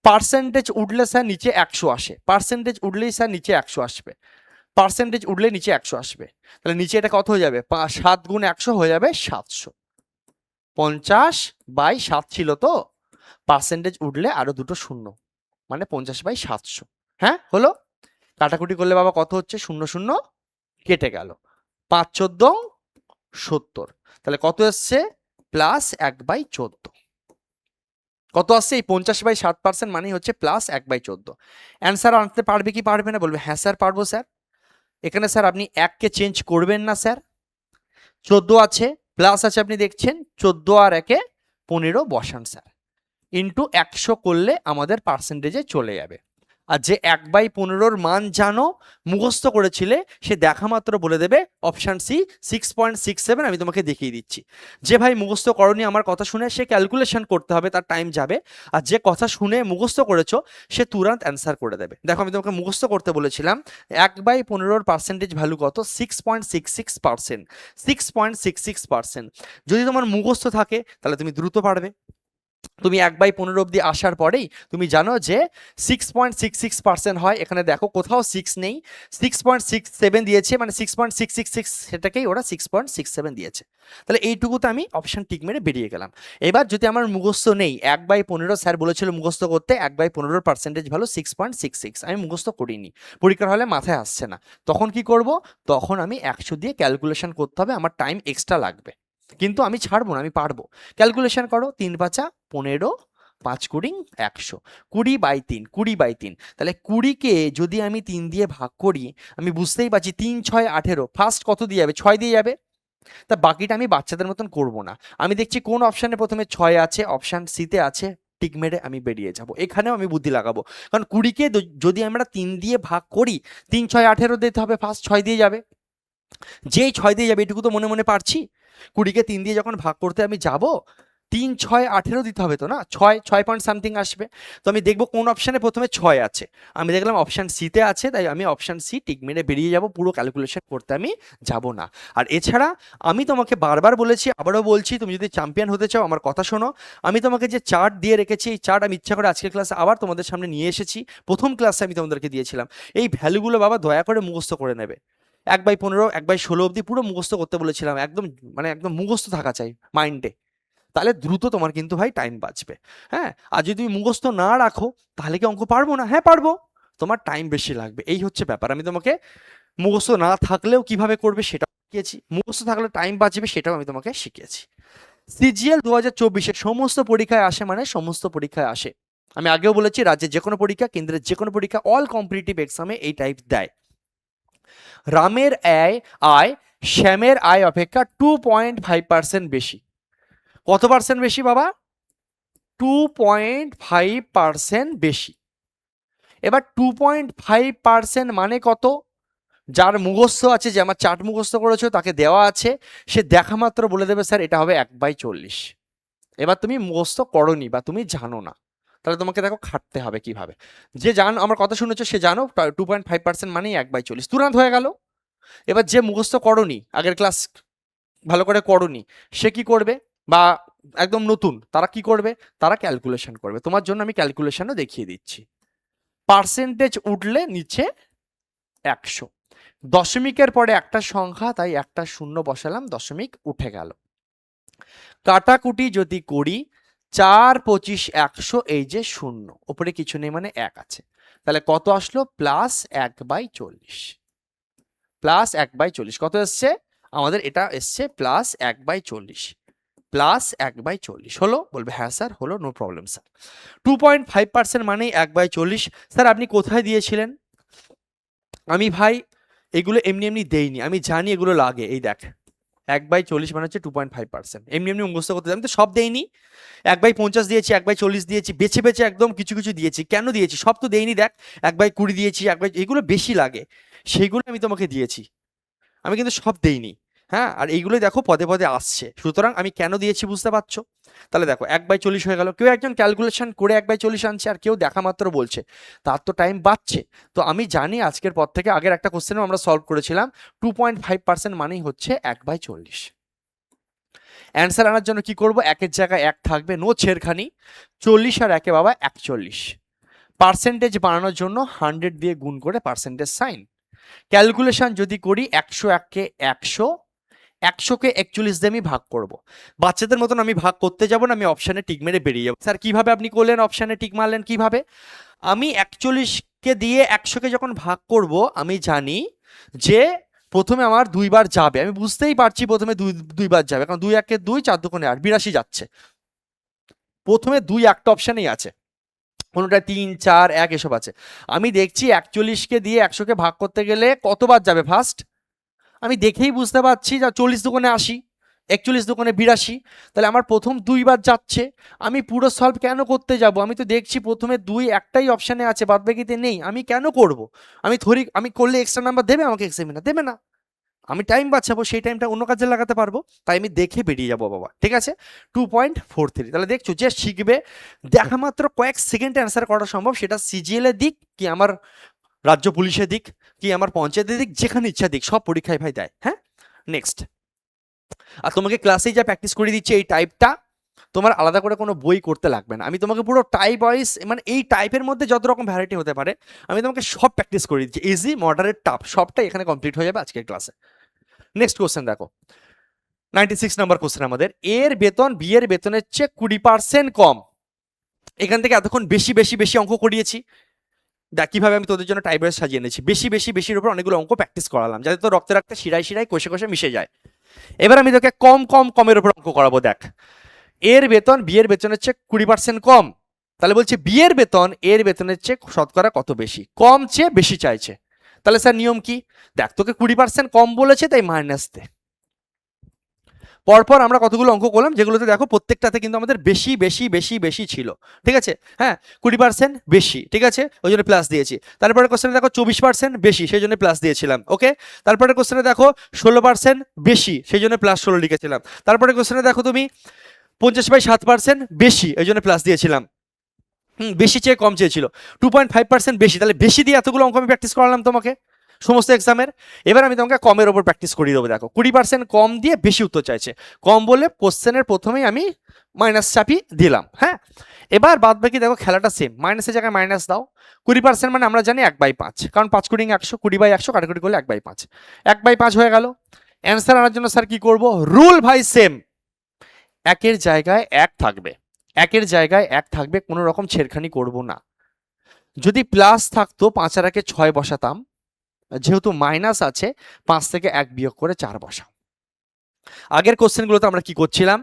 পার্সেন্টেজ উঠলে স্যার নিচে 100 আসে, পার্সেন্টেজ উঠলেই স্যার নিচে 100 আসবে, পার্সেন্টেজ উঠলে নিচে 100 আসবে। তাহলে নিচে এটা কত হয়ে যাবে? 7 গুণ 100 হয়ে যাবে 700। 50/7 ছিল তো, পার্সেন্টেজ উঠলে আরো দুটো শূন্য, মানে 50/700। হ্যাঁ হলো, কাটাকুটি করলে বাবা কত হচ্ছে? 0 0 কেটে গেল, 5 14 70, তাহলে কত এসছে? প্লাস 1/14। কত আসছে? এই 50/7% মানে হচ্ছে প্লাস 1/14। অ্যান্সার আনতে পারবে কি পারবে না? বলবে হ্যাঁ স্যার পারবো স্যার। এখানে স্যার আপনি 1কে চেঞ্জ করবেন না স্যার, 14 আছে, প্লাস আছে, আপনি দেখছেন 14 আর 1-এ 15 বসান স্যার, ইন্টু 100 করলে আমাদের পার্সেন্টেজে চলে যাবে। আর যে 1/15 মান জানো, মুখস্থ করেছিলে, সে দেখা মাত্র বলে দেবে অপশান সি 6.67। আমি তোমাকে দেখিয়ে দিচ্ছি। যে ভাই মুখস্থ করনি আমার কথা শুনে, সে ক্যালকুলেশন করতে হবে, তার টাইম যাবে। আর যে কথা শুনে মুখস্থ করেছো, সে তুরন্ত অ্যান্সার করে দেবে। দেখো আমি তোমাকে মুখস্থ করতে বলেছিলাম, 1/15 পার্সেন্টেজ ভ্যালু কত? 6.66%, 6.66%। যদি তোমার মুখস্থ থাকে তাহলে তুমি দ্রুত পারবে। তুমি 1/15 অব্দি আসার পরেই তুমি জানো যে 6.66% হয়। এখানে দেখো কোথাও 6 নেই, 6.67 দিয়েছে, মানে 6.666, সেটাকেই ওরা 6.67 দিয়েছে। তাহলে এইটুকুতে আমি অপশন টিক মেরে বেরিয়ে গেলাম। এবার যদি আমার মুখস্থ নেই, 1/15 স্যার বলেছিল মুখস্থ করতে, 1/15 পার্সেন্টেজ ভ্যালু 6.66, আমি মুখস্থ করিনি, পরীক্ষার হলে মাথায় আসছে না, তখন কি করব? তখন আমি 100 দিয়ে ক্যালকুলেশন করতে হবে, আমার টাইম এক্সট্রা লাগবে, কিন্তু আমি ছাড়বো না, আমি পারবো। ক্যালকুলেশন করো, 3 5 15, 5 20 100, 20/3, 20/3। তাহলে 20কে যদি আমি 3 দিয়ে ভাগ করি, আমি বুঝতেই পারছি 3 6 18, ফার্স্ট কত দিয়ে যাবে? 6 দিয়ে যাবে। তা বাকিটা আমি বাচ্চাদের মতন করব না। আমি দেখছি কোন অপশানে প্রথমে 6 আছে, অপশান সিতে আছে টিক মেরে আমি বেরিয়ে যাব। এখানেও আমি বুদ্ধি লাগাবো, কারণ 20কে যদি আমরা 3 দিয়ে ভাগ করি, 3 6 18 দিতে হবে, ফার্স্ট 6 দিয়ে যাবে, যেই 6 দিয়ে যাবে এটুকু তো মনে মনে পারছি। 20কে 3 দিয়ে যখন ভাগ করতে আমি যাব, 3 6 18 দিতে হবে তো না, 6 পয়েন্ট সামথিং আসবে। তো আমি দেখবো কোন অপশানে প্রথমে 6 আছে, আমি দেখলাম অপশান সিতে আছে, তাই আমি অপশান সি টিক মেরে বেরিয়ে যাব, পুরো ক্যালকুলেশন করতে আমি যাব না। আর এছাড়া আমি তোমাকে বারবার বলেছি, আবারও বলছি, তুমি যদি চ্যাম্পিয়ন হতে চাও আমার কথা শোনো, আমি তোমাকে যে চার্ট দিয়ে রেখেছি, এই চার্ট আমি ইচ্ছা করে আজকের ক্লাসে আবার তোমাদের সামনে নিয়ে এসেছি। প্রথম ক্লাসে আমি তোমাদেরকে দিয়েছিলাম, এই ভ্যালুগুলো বাবা দয়া করে মুখস্থ করে নেবে। 1/15 1/16 অব্দি পুরো মুখস্থ করতে বলেছিলাম, একদম মানে একদম মুখস্থ থাকা চাই মাইন্ডে, তাহলে দ্রুত তোমার কিন্তু ভাই টাইম বাঁচবে। হ্যাঁ, আর যদি তুমি মুখস্থ না রাখো তাহলে কি অঙ্ক পারবো না? হ্যাঁ পারবো, তোমার টাইম বেশি লাগবে, এই হচ্ছে ব্যাপার। আমি তোমাকে মুখস্থ না থাকলেও কিভাবে করবে সেটাও শিখিয়েছি, মুখস্থ থাকলে টাইম বাঁচবে সেটাও আমি তোমাকে শিখিয়েছি। সিজিএল 2024-এর সমস্ত পরীক্ষায় আসে, মানে সমস্ত পরীক্ষায় আসে। আমি আগেও বলেছি, রাজ্যের যে কোনো পরীক্ষা, কেন্দ্রের যে কোনো পরীক্ষা, অল কম্পিটিটিভ এক্সামে এই টাইপ দেয়। রামের আয় শ্যামের আয় অপেক্ষা 2.5% বেশি। কত পার্সেন্ট বেশি বাবা? 2.5% বেশি। এবার 2.5% মানে কত? যার মুখস্থ আছে, যে আমার চার্ট মুখস্থ করেছো তাকে দেওয়া আছে, সে দেখা মাত্র বলে দেবে স্যার এটা হবে 1/40। এবার তুমি মুখস্থ করনি বা তুমি জানো না, তাহলে তোমাকে দেখো খাটতে হবে কিভাবে। যে জানো, আমার কথা শুনেছো, সে জানো 2.5% মানেই 1/40, তুরন্ত হয়ে গেল। এবার যে মুখস্থ করনি, আগের ক্লাস ভালো করে করনি, সে কি করবে? বা একদম নতুন, তারা কি করবে? তারা ক্যালকুলেশন করবে। তোমার জন্য আমি ক্যালকুলেশনও দেখিয়ে দিচ্ছি। পার্সেন্টেজ উঠলে নিচে 100, দশমিকের পরে একটা সংখ্যা, তাই একটা শূন্য বসালাম, দশমিক উঠে গেল। কাটাকুটি যদি করি, 4 25 100, এই যে শূন্য, ওপরে কিছু নেই মানে 1 আছে, তাহলে কত আসলো? প্লাস 1/40। প্লাস 1/40 কত এসছে আমাদের? এটা এসছে প্লাস 1/40, প্লাস 1/40 হলো? বলবে হ্যাঁ স্যার হলো, নো প্রবলেম স্যার। 2.5% মানেই 1/40। স্যার আপনি কোথায় দিয়েছিলেন? আমি ভাই এগুলো এমনি এমনি দেইনি, আমি জানি এগুলো লাগে। এই দেখ, 1/40 মানে হচ্ছে 2.5%, এমনি এমনি মুখস্থ করতে, আমি তো সব দেইনি। 1/50 দিয়েছি, 1/40 দিয়েছি, বেছে বেছে একদম কিছু কিছু দিয়েছি। কেন দিয়েছি? সব তো দেইনি, দেখ 1/20 দিয়েছি, এগুলো বেশি লাগে সেগুলো আমি তোমাকে দিয়েছি, আমি কিন্তু সব দেইনি। হ্যাঁ, আর এইগুলোই দেখো পদে পদে আসছে, সুতরাং আমি কেন দিয়েছি বুঝতে পারছো? তাহলে দেখো 1/40 হয়ে গেল। কেউ একজন ক্যালকুলেশন করে 1/40 আনছে, আর কেউ দেখা মাত্র বলছে, তার তো টাইম বাঁচছে। তো আমি জানি আজকের পর থেকে, আগের একটা কোশ্চেনও আমরা সলভ করেছিলাম, 2.5% মানেই হচ্ছে 1/40। অ্যান্সার আনার জন্য কি করব? একের জায়গায় 1 থাকবে, নো ছেড়খানি, 40 আর 1 বাবা 41। পার্সেন্টেজ বানানোর জন্য 100 দিয়ে গুণ করে পার্সেন্টেজ সাইন। ক্যালকুলেশন যদি করি, 101-কে 100, 100-কে 41 দিয়ে আমি ভাগ করব। বাচ্চাদের মতন আমি ভাগ করতে যাব না, আমি অপশানে টিক মেরে বেরিয়ে যাবো। স্যার কিভাবে আপনি করলেন? অপশানে টিক মারলেন কিভাবে? আমি 41-কে দিয়ে 100-কে যখন ভাগ করব, আমি জানি যে প্রথমে আমার 2 বার যাবে, আমি বুঝতেই পারছি প্রথমে 2 বার যাবে, কারণ 2 1-কে 2, 4 2-কে 8, 82 যাচ্ছে। প্রথমে 2 একটা অপশানেই আছে, কোনোটা 3 4 1 এসব আছে। আমি দেখছি 41-কে দিয়ে 100-কে ভাগ করতে গেলে কতবার যাবে ফার্স্ট, আমি দেখেই বুঝতে পারছি যে 40 2-কে 80, 41 2-কে 82, তাহলে আমার প্রথম 2 বার যাচ্ছে। আমি পুরো সলভ কেন করতে যাব? আমি তো দেখছি প্রথমে 2 একটাই অপশানে আছে, বাদবাকিতে নেই, আমি কেন করব? আমি করলে এক্সট্রা নাম্বার দেবে আমাকে এক্সামিনার? দেবে না। আমি টাইম বাঁচাবো, সেই টাইমটা অন্য কাজে লাগাতে পারবো, তাই আমি দেখে বেরিয়ে যাবো বাবা। ঠিক আছে, 2.43। তাহলে দেখছো, যে শিখবে দেখা মাত্র কয়েক সেকেন্ডে অ্যান্সার করা সম্ভব, সেটা সিজিএল এর দিক কি আমার রাজ্য পুলিশের দিক কি আমার পঞ্চায়েতের দিক, যেখানে ইচ্ছা দিক, সব পরীক্ষায় ভাই দেয়। হ্যাঁ, নেক্সট। আর তোমাকে ক্লাসেই যা প্র্যাকটিস করে দিচ্ছে এই টাইপটা, তোমার আলাদা করে কোনো বই করতে লাগবে না, আমি তোমাকে পুরো টাইপ ওয়াইজ, মানে এই টাইপের মধ্যে যত রকম ভ্যারাইটি হতে পারে আমি তোমাকে সব প্র্যাকটিস করে দিচ্ছি, ইজি মডারেট টাফ সবটাই এখানে কমপ্লিট হয়ে যাবে আজকের ক্লাসে। নেক্সট কোশ্চেন দেখো, 96 নাম্বার কোশ্চেন আমাদের, এর বেতন বি এর বেতনের চেয়ে 20% কম। এখান থেকে এতক্ষণ বেশি বেশি বেশি অঙ্ক করিয়েছি, দেখ কিভাবে আমি তোদের জন্য টাইব্রেস সাজিয়ে এনেছি, বেশি বেশি বেশির উপর অনেকগুলো অঙ্ক প্র্যাকটিস করালাম, যাতে তো রক্তে রক্তে শিরায় শিরায় কোষে কোষে মিশে যায়। এবার আমি তোকে কম কম কমের উপর অঙ্ক করাবো। দেখ, এর বেতন বি এর বেতনের চেয়ে 20% কম, তাহলে বলছে বি এর বেতন এর বেতনের চেয়ে শতকরা কত বেশি? কম চেয়ে বেশি চাইছে, তাহলে স্যার নিয়ম কি? দেখ, তোকে 20% কম বলেছে, তাই মাইনাস দে। পরপর আমরা কতগুলো অঙ্ক করলাম যেগুলোতে দেখো প্রত্যেকটাতে কিন্তু আমাদের বেশি বেশি বেশি বেশি ছিল, ঠিক আছে। হ্যাঁ, 20% বেশি, ঠিক আছে, ওই জন্য প্লাস দিয়েছি। তারপরে কোশ্চেনে দেখো 24% বেশি, সেই জন্য প্লাস দিয়েছিলাম, ওকে। তারপরে কোশ্চেনে দেখো 16% বেশি, সেই জন্য +16 লিখেছিলাম। তারপরে কোশ্চেনে দেখো তুমি 50/7% বেশি, এই জন্য প্লাস দিয়েছিলাম। বেশি চেয়ে কম চেয়েছিল, 2.5% বেশি, তাহলে বেশি দিয়ে এতগুলো অঙ্ক আমি প্র্যাকটিস করালাম তোমাকে সমস্ত এক্সামের। এবার আমি তোমাকে কমের ওপর প্র্যাকটিস করিয়ে দেবো। দেখো 20% কম দিয়ে বেশি উত্তর চাইছে, কম বলে কোশ্চেনের প্রথমেই আমি মাইনাস চাপি দিলাম। হ্যাঁ, এবার বাদ বাকি দেখো খেলাটা সেম, মাইনাসের জায়গায় মাইনাস দাও। 20% মানে আমরা জানি 1/5, কারণ 5 কুড়ি 100, 20/100 কাটাকুটি করলে 1/5, 1/5 হয়ে গেল। অ্যান্সার আনার জন্য স্যার কি করব, রুল ভাই সেম, একের জায়গায় এক থাকবে, একের জায়গায় এক থাকবে, কোনো রকম ছেড়খানি করব না। যদি প্লাস থাকতো 5 আর 1 6 বসাতাম, যেহেতু মাইনাস আছে 5 থেকে 1 বিয়োগ করে 4 বসাও। আগের কোশ্চেনগুলোতে আমরা কি করছিলাম,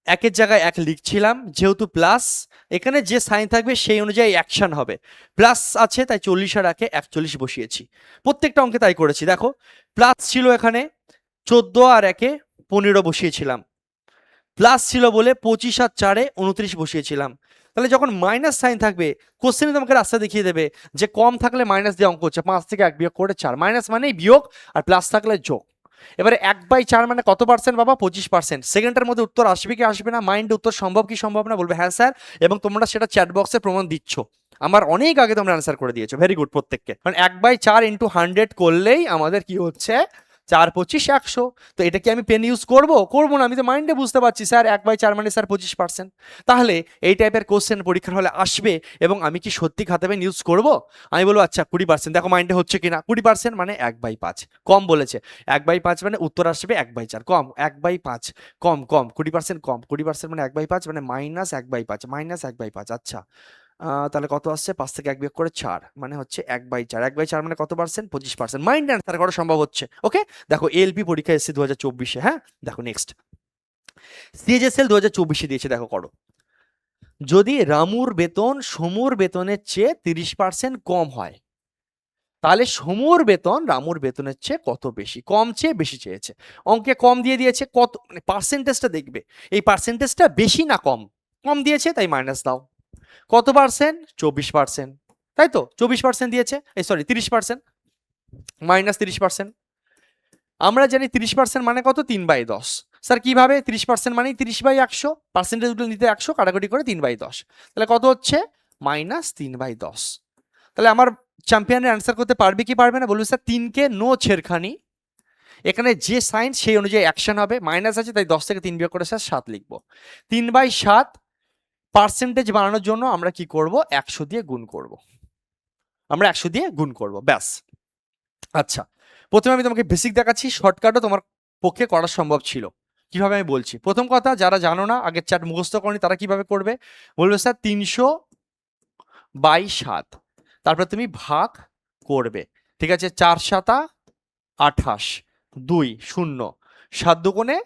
একের জায়গায় এক লিখছিলাম, যেহেতু প্লাস এখানে যে সাইন থাকবে সেই অনুযায়ী অ্যাকশন হবে, প্লাস আছে তাই 40 আর 1 41 বসিয়েছি। প্রত্যেকটা অঙ্কে তাই করেছি। দেখো প্লাস ছিল এখানে 14 আর 1 15 বসিয়েছিলাম, প্লাস ছিল বলে 25 আর 4 29 বসিয়েছিলাম। তাহলে যখন মাইনাস সাইন থাকবে কোশ্চেনে তোমাকে রাস্তা দেখিয়ে দেবে যে কম থাকলে মাইনাস দিয়ে অঙ্ক হচ্ছে, 5 থেকে 1 বিয়োগ করে 4, মাইনাস মানেই বিয়োগ আর প্লাস থাকলে যোগ। এবারে 1/4 মানে কত পার্সেন্ট বাবা, 25%। সেকেন্ডের মধ্যে উত্তর আসবে কি আসবে না, মাইন্ডে উত্তর সম্ভব কি সম্ভব না, বলবে হ্যাঁ স্যার, এবং তোমরা সেটা চ্যাট বক্সে প্রমাণ দিচ্ছ, আমার অনেক আগে তোমরা অ্যান্সার করে দিয়েছো, ভেরি গুড প্রত্যেককে। কারণ 1/4 × 100 করলেই আমাদের কি হচ্ছে 4 25 100। তো এটা কি আমি পেন ইউজ করব, করবো না, আমি তো মাইন্ডে বুঝতে পারছি স্যার 1/4 মানে স্যার 25%। তাহলে এই টাইপের কোশ্চেন পরীক্ষার হলে আসবে এবং আমি কি সত্যি খাতা পেন ইউজ করব? আমি বলবো আচ্ছা 20%, দেখো মাইন্ডে হচ্ছে কিনা, 20% মানে 1/5, কম বলেছে 1/5 মানে উত্তর আসবে 1/4, কম 1/5, কম কম 20% কম, 20% মানে 1/5 মানে -1/5, -1/5। আচ্ছা তাহলে কত আসছে, 5 থেকে 1 বিয়োগ করে 4 মানে হচ্ছে 1/4, 1/4 মানে কত পার্সেন্ট, 25%। মাইন্ড অ্যান্সার করা সম্ভব হচ্ছে, ওকে। দেখো এলপি পরীক্ষা এসেছে 2024-এ। হ্যাঁ, দেখো নেক্সট সিএইচএসএল 2024-এ দিয়েছে, দেখো করো। যদি রামুর বেতন সমুর বেতনের চেয়ে 30% কম হয়, তাহলে সমুর বেতন রামুর বেতনের চেয়ে কত বেশি, কম চেয়ে বেশি চেয়েছে। অঙ্কে কম দিয়ে দিয়েছে, কত মানে পার্সেন্টেজটা দেখবে, এই পার্সেন্টেজটা বেশি না কম, কম দিয়েছে তাই মাইনাস দাও। কত পার্সেন্ট, 24%, তাই তো 24% দিয়েছে, এই সরি 30%, -30%। আমরা জানি 30% মানে কত, 3/10। স্যার কিভাবে, 30% মানে 30/100, পার্সেন্টেজ গুলো নিতে 100 কাটাকুটি করে 3/10, তাহলে কত হচ্ছে -3/10। তাহলে আমার চ্যাম্পিয়নের অ্যান্সার করতে পারবে কি পারবে না, বলবে স্যার 3 কে নো ছেড়খানি, এখানে যে সাইন সেই অনুযায়ী অ্যাকশন হবে, মাইনাস আছে তাই 10 থেকে 3 বিয়োগ করে স্যার 7 লিখবো। 3/7 পার্সেন্টেজ বানানোর জন্য আমরা কি করব, 100 দিয়ে গুণ করব, আমরা 100 দিয়ে গুণ করব, ব্যাস। আচ্ছা প্রথমে আমি তোমাকে বেসিক দেখাচ্ছি, শর্টকাটও তোমার পক্ষে করা সম্ভব ছিল, কিভাবে আমি বলছি। প্রথম কথা, যারা জানো না আগের চ্যাট মুখস্থ করনি তারা কিভাবে করবে, বলবে স্যার 300/7, তারপর তুমি ভাগ করবে, ঠিক আছে, 4 7 28, 2 0, 7 2 14,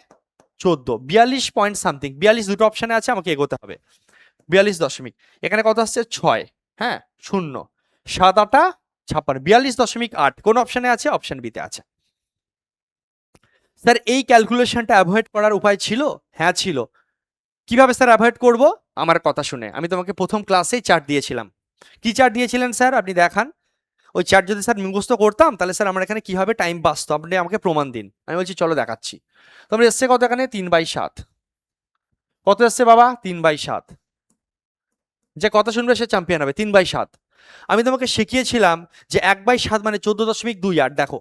42 পয়েন্ট সামথিং, 42 দুটো অপশানে আছে, আমাকে এগোতে হবে। 42 দশমিক, এখানে কত আসছে 6, হ্যাঁ 0, 7 8 56, 42.8 কোন অপশানে আছে, অপশন বিতে আছে। স্যার এই ক্যালকুলেশনটা অ্যাভয়েড করার উপায় ছিল, হ্যাঁ ছিল। কিভাবে স্যার অ্যাভয়েড করব, আমার কথা শুনে, আমি তোমাকে প্রথম ক্লাসেই চার্ট দিয়েছিলাম। কি চার্ট দিয়েছিলেন স্যার, আপনি দেখান। ওই চার্ট যদি স্যার মুখস্থ করতাম তাহলে স্যার আমার এখানে কিভাবে টাইম বাঁচতো, আপনি আমাকে প্রমাণ দিন। আমি বলছি চলো দেখাচ্ছি। তোমরা এসছে কত, এখানে 3/7, কত এসছে বাবা 3/7, যে কথা শুনবে সে চ্যাম্পিয়ন হবে, 3/7। আমি তোমাকে শিখিয়েছিলাম যে 1/7 মানে 14.28, দেখো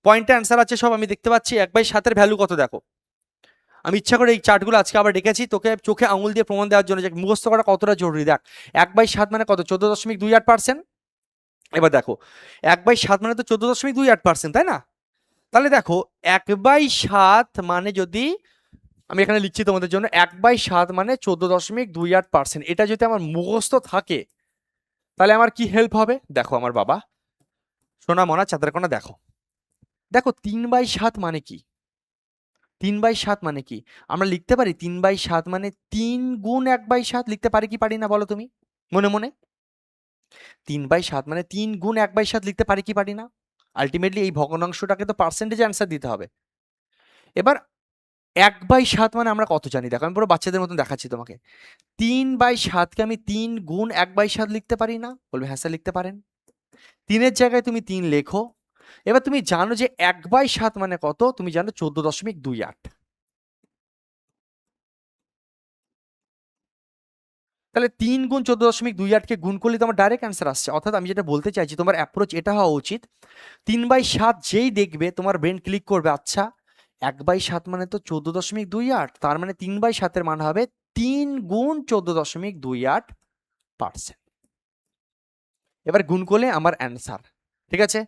পয়েন্টে অ্যান্সার আছে সব, আমি দেখতে পাচ্ছি 1/7 এর ভ্যালু কত দেখো। আমি ইচ্ছা করে এই চার্টগুলো আজকে আবার ডেকেছি তোকে চোখে আঙুল দিয়ে প্রমাণ দেওয়ার জন্য যে মুখস্থ করা কতটা জরুরি। দেখ 1/7 মানে কত, 14.28%। এবার দেখো 1/7 মানে তো 14.28%, তাই না? তাহলে দেখো 1/7 মানে যদি আমি এখানে লিখছি তোমাদের জন্য, 1/7 মানে 14.28%, এটা যদি আমার মুখস্থ থাকে তাহলে আমার কি হেল্প হবে, দেখো আমার বাবা সোনা মনা চাঁদের কোনা, দেখো দেখো 3/7 মানে কি, 3/7 মানে কি, আমরা লিখতে পারি 3/7 মানে 3 গুণ 1/7, লিখতে পারি কি পারি না বলো তুমি মনে মনে। 3/7 মানে 3 গুণ 1/7 লিখতে পারি কি পারি না। আলটিমেটলি এই ভগ্নাংশটাকে তো পার্সেন্টেজ অ্যান্সার দিতে হবে। এবার 1/7 মানে আমরা কত জানি? দেখো আমি পুরো বাচ্চাদের মতন দেখাচ্ছি তোমাকে। 3/7 কে আমি 3 গুণ 1/7 লিখতে পারি না? বলবে হ্যাঁ স্যার লিখতে পারেন। 3 এর জায়গায় তুমি 3 লেখো। এবার তুমি জানো যে 1/7 মানে কত? তুমি জানো 14.28। তাহলে 3 গুণ 14.28 কে গুণ করলে তোমার ডাইরেক্ট অ্যান্সার আসছে। অর্থাৎ আমি যেটা বলতে চাইছি তোমার অ্যাপ্রোচ এটা হওয়া উচিত, 3/7 যেই দেখবে তোমার ব্রেন ক্লিক করবে, আচ্ছা 1/7 মানে তো 14.28, তার মানে 3/7 এর মান হবে 3 গুণ 14.28%। এবার গুণ করলে আমার অ্যান্সার। ঠিক আছে,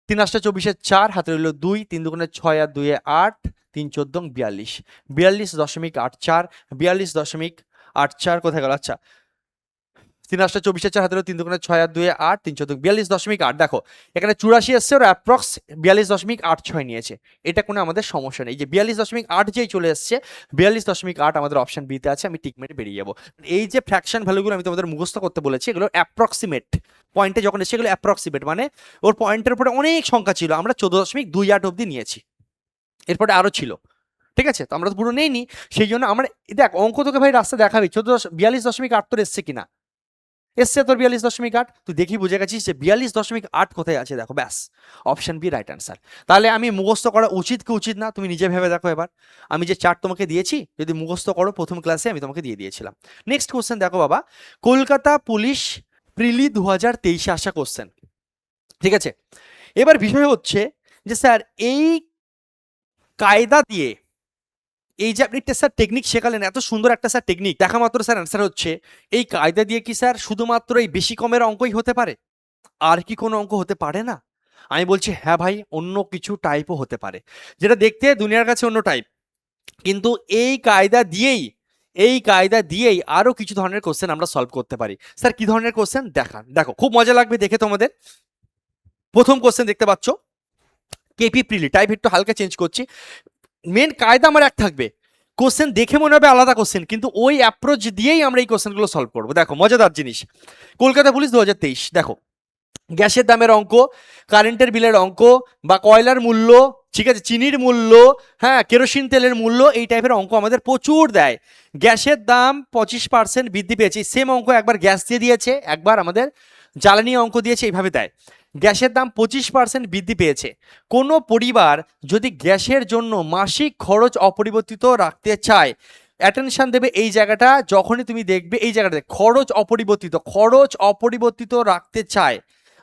3 8 24 4, হাতে রইল 2, 3 দুগুণে 6 আর 2 এ 8, 3 14 42, 42.84, 42.84 কোথায় গেল? আচ্ছা 3 8 24 4, হাতে রইল 3 দুগুণে 6 আর 2 এ 8, 3 14 42.8। দেখো এখানে 84 এসছে, ওর অ্যাপ্রক্স 42.86 নিয়েছে। এটা কোনো আমাদের সমস্যা নেই, যে 42.8 যেই চলে এসছে, 42.8 আমাদের অপশন বিতে আছে, আমি টিক মেরে বেরিয়ে যাবো। এই যে ফ্র্যাকশন ভ্যালুগুলো আমি তোমাদের মুখস্থ করতে বলেছি, এগুলো অ্যাপ্রক্সিমেট পয়েন্টে যখন এসে, এগুলো অ্যাপ্রক্সিমেট মানে ওর পয়েন্টের উপরে অনেক সংখ্যা ছিল, আমরা 14.28 অব্দি নিয়েছি, এরপরে আরো ছিল। ঠিক আছে, তো আমরা তো পুরো নেইনি, সেই জন্য আমরা দেখ অঙ্ক তোকে ভাই রাস্তা দেখাবি 42.8 তোর এসছে কিনা। এসছে তোর 42.8, তুই দেখি বুঝে গেছিস যে 42.8 কোথায় আছে। দেখো ব্যাস, অপশন বি রাইট অ্যান্সার। তাহলে আমি মুখস্থ করা উচিত কি উচিত না, তুমি নিজে ভেবে দেখো। এবার আমি যে চার্ট তোমাকে দিয়েছি, যদি মুখস্থ করো প্রথম ক্লাসে আমি তোমাকে দিয়ে দিয়েছিলাম। নেক্সট কোশ্চেন দেখো বাবা, কলকাতা পুলিশ প্রিলি 2023 আসা কোশ্চেন। ঠিক আছে, এবার বিষয় হচ্ছে যে স্যার এই কায়দা দিয়ে, এই যে আপনি একটা স্যার টেকনিক শেখালেন, এত সুন্দর একটা স্যার টেকনিক, দেখা মাত্র স্যার অ্যান্সার হচ্ছে, এই কায়দা দিয়ে কি স্যার শুধুমাত্র এই বেশি কমের অঙ্কই হতে পারে? আর কি কোনো অঙ্ক হতে পারে না? আমি বলছি হ্যাঁ ভাই, অন্য কিছু টাইপও হতে পারে, যেটা দেখতে দুনিয়ার কাছে অন্য টাইপ, কিন্তু এই কায়দা দিয়েই আরো কিছু ধরনের কোশ্চেন আমরা সলভ করতে পারি। স্যার কি ধরনের কোশ্চেন দেখান? দেখো খুব মজা লাগবে দেখে তোমাদের। প্রথম কোশ্চেন দেখতে পাচ্ছ, কেপি প্রিলি, টাইপ একটু হালকা চেঞ্জ করছি, মেন কায়দা আমার এক থাকবে, কোশ্চেন দেখে মনে হবে আলাদা কোশ্চেন, কিন্তু ওই অ্যাপ্রোচ দিয়েই আমরা এই কোশ্চেনগুলো সলভ করবো। দেখো মজাদার জিনিস, কলকাতা পুলিশ 2023, দেখো গ্যাসের দামের অঙ্ক, কারেন্টের বিলের অঙ্ক, বা কয়লার মূল্য, ঠিক আছে, চিনির মূল্য, হ্যাঁ কেরোসিন তেলের মূল্য, এই টাইপের অঙ্ক আমাদের প্রচুর দেয়। গ্যাসের দাম 25% বৃদ্ধি পেয়েছে, সেম অঙ্ক একবার গ্যাস দিয়ে দিয়েছে, একবার আমাদের জ্বালানি অঙ্ক দিয়েছে, এইভাবে দেয়। গ্যাসের দাম 25% বৃদ্ধি পেয়েছে, কোনো পরিবার যদি গ্যাসের জন্য মাসিক খরচ অপরিবর্তিত রাখতে চায়, অ্যাটেনশন দেবে এই জায়গাটা, যখনই তুমি দেখবে এই জায়গাটাতে খরচ অপরিবর্তিত রাখতে চায়,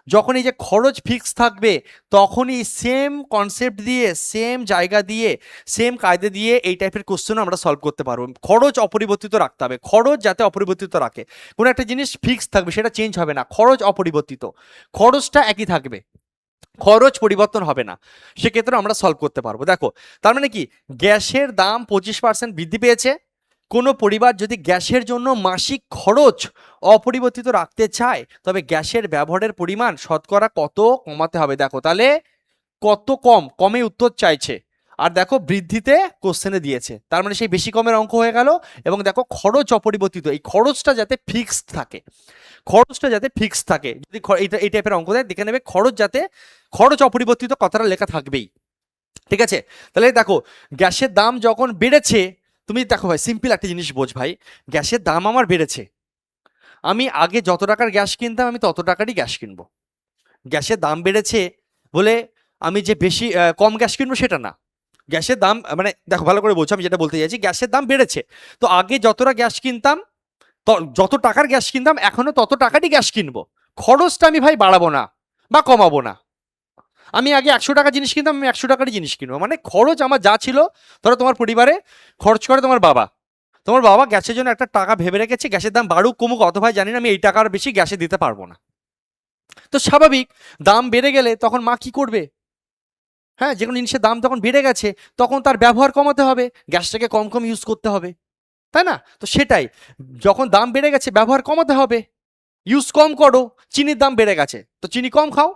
যখন এই যে খরচ ফিক্স থাকবে, তখনই সেম কনসেপ্ট দিয়ে, সেম জায়গা দিয়ে, সেম কায়দা দিয়ে এই টাইপের কোশ্চেন আমরা সলভ করতে পারবো। খরচ অপরিবর্তিত রাখতে হবে, খরচ যাতে অপরিবর্তিত রাখে, কোনো একটা জিনিস ফিক্স থাকবে, সেটা চেঞ্জ হবে না, খরচ অপরিবর্তিত, খরচটা একই থাকবে, খরচ পরিবর্তন হবে না, সেক্ষেত্রে আমরা সলভ করতে পারবো। দেখো তার মানে কি, গ্যাসের দাম 25% বৃদ্ধি পেয়েছে, কোনো পরিবার যদি গ্যাসের জন্য মাসিক খরচ অপরিবর্তিত রাখতে চায়, তবে গ্যাসের ব্যবহারের পরিমাণ শতকরা কত কমাতে হবে। দেখো তাহলে কত কমে উত্তর চাইছে, আর দেখো বৃদ্ধিতে কোশ্চেনে দিয়েছে, তার মানে সেই বেশি কমের অঙ্ক হয়ে গেল। এবং দেখো খরচ অপরিবর্তিত, এই খরচটা যাতে ফিক্সড থাকে, যদি এই টাইপের অঙ্ক দেয়, দেখে নেবে খরচ অপরিবর্তিত কথাটা লেখা থাকবেই। ঠিক আছে, তাহলে দেখো গ্যাসের দাম যখন বেড়েছে, তুমি দেখো ভাই সিম্পল একটা জিনিস বোঝ ভাই, গ্যাসের দাম আমার বেড়েছে, আমি আগে যত টাকার গ্যাস কিনতাম আমি তত টাকারই গ্যাস কিনবো। গ্যাসের দাম বেড়েছে বলে আমি যে বেশি কম গ্যাস কিনবো সেটা না, গ্যাসের দাম মানে দেখো ভালো করে বলছো, আমি যেটা বলতে চাইছি, গ্যাসের দাম বেড়েছে, তো আগে যতটা গ্যাস কিনতাম, যত টাকার গ্যাস কিনতাম এখনো তত টাকারই গ্যাস কিনবো, খরচটা আমি ভাই বাড়াবো না বা কমাবো না। আমি আগে 100 টাকা জিনিস কিনতাম, আমি 100 টাকারই জিনিস কিনবো, মানে খরচ আমার যা ছিল, ধরো তোমার পরিবারে খরচ করে তোমার বাবা গ্যাসের জন্য একটা টাকা ভেবে রেখেছে, গ্যাসের দাম বাড়ুক কমুক অত ভাই জানি না, আমি এই টাকার বেশি গ্যাসে দিতে পারবো না, তো স্বাভাবিক দাম বেড়ে গেলে তখন মা কি করবে? হ্যাঁ, যে কোনো জিনিসের দাম তখন বেড়ে গেছে, তখন তার ব্যবহার কমাতে হবে, গ্যাসটাকে কম কম ইউজ করতে হবে, তাই না? তো সেটাই, যখন দাম বেড়ে গেছে ব্যবহার কমাতে হবে, ইউজ কম করো। চিনির দাম বেড়ে গেছে, তো চিনি কম খাও।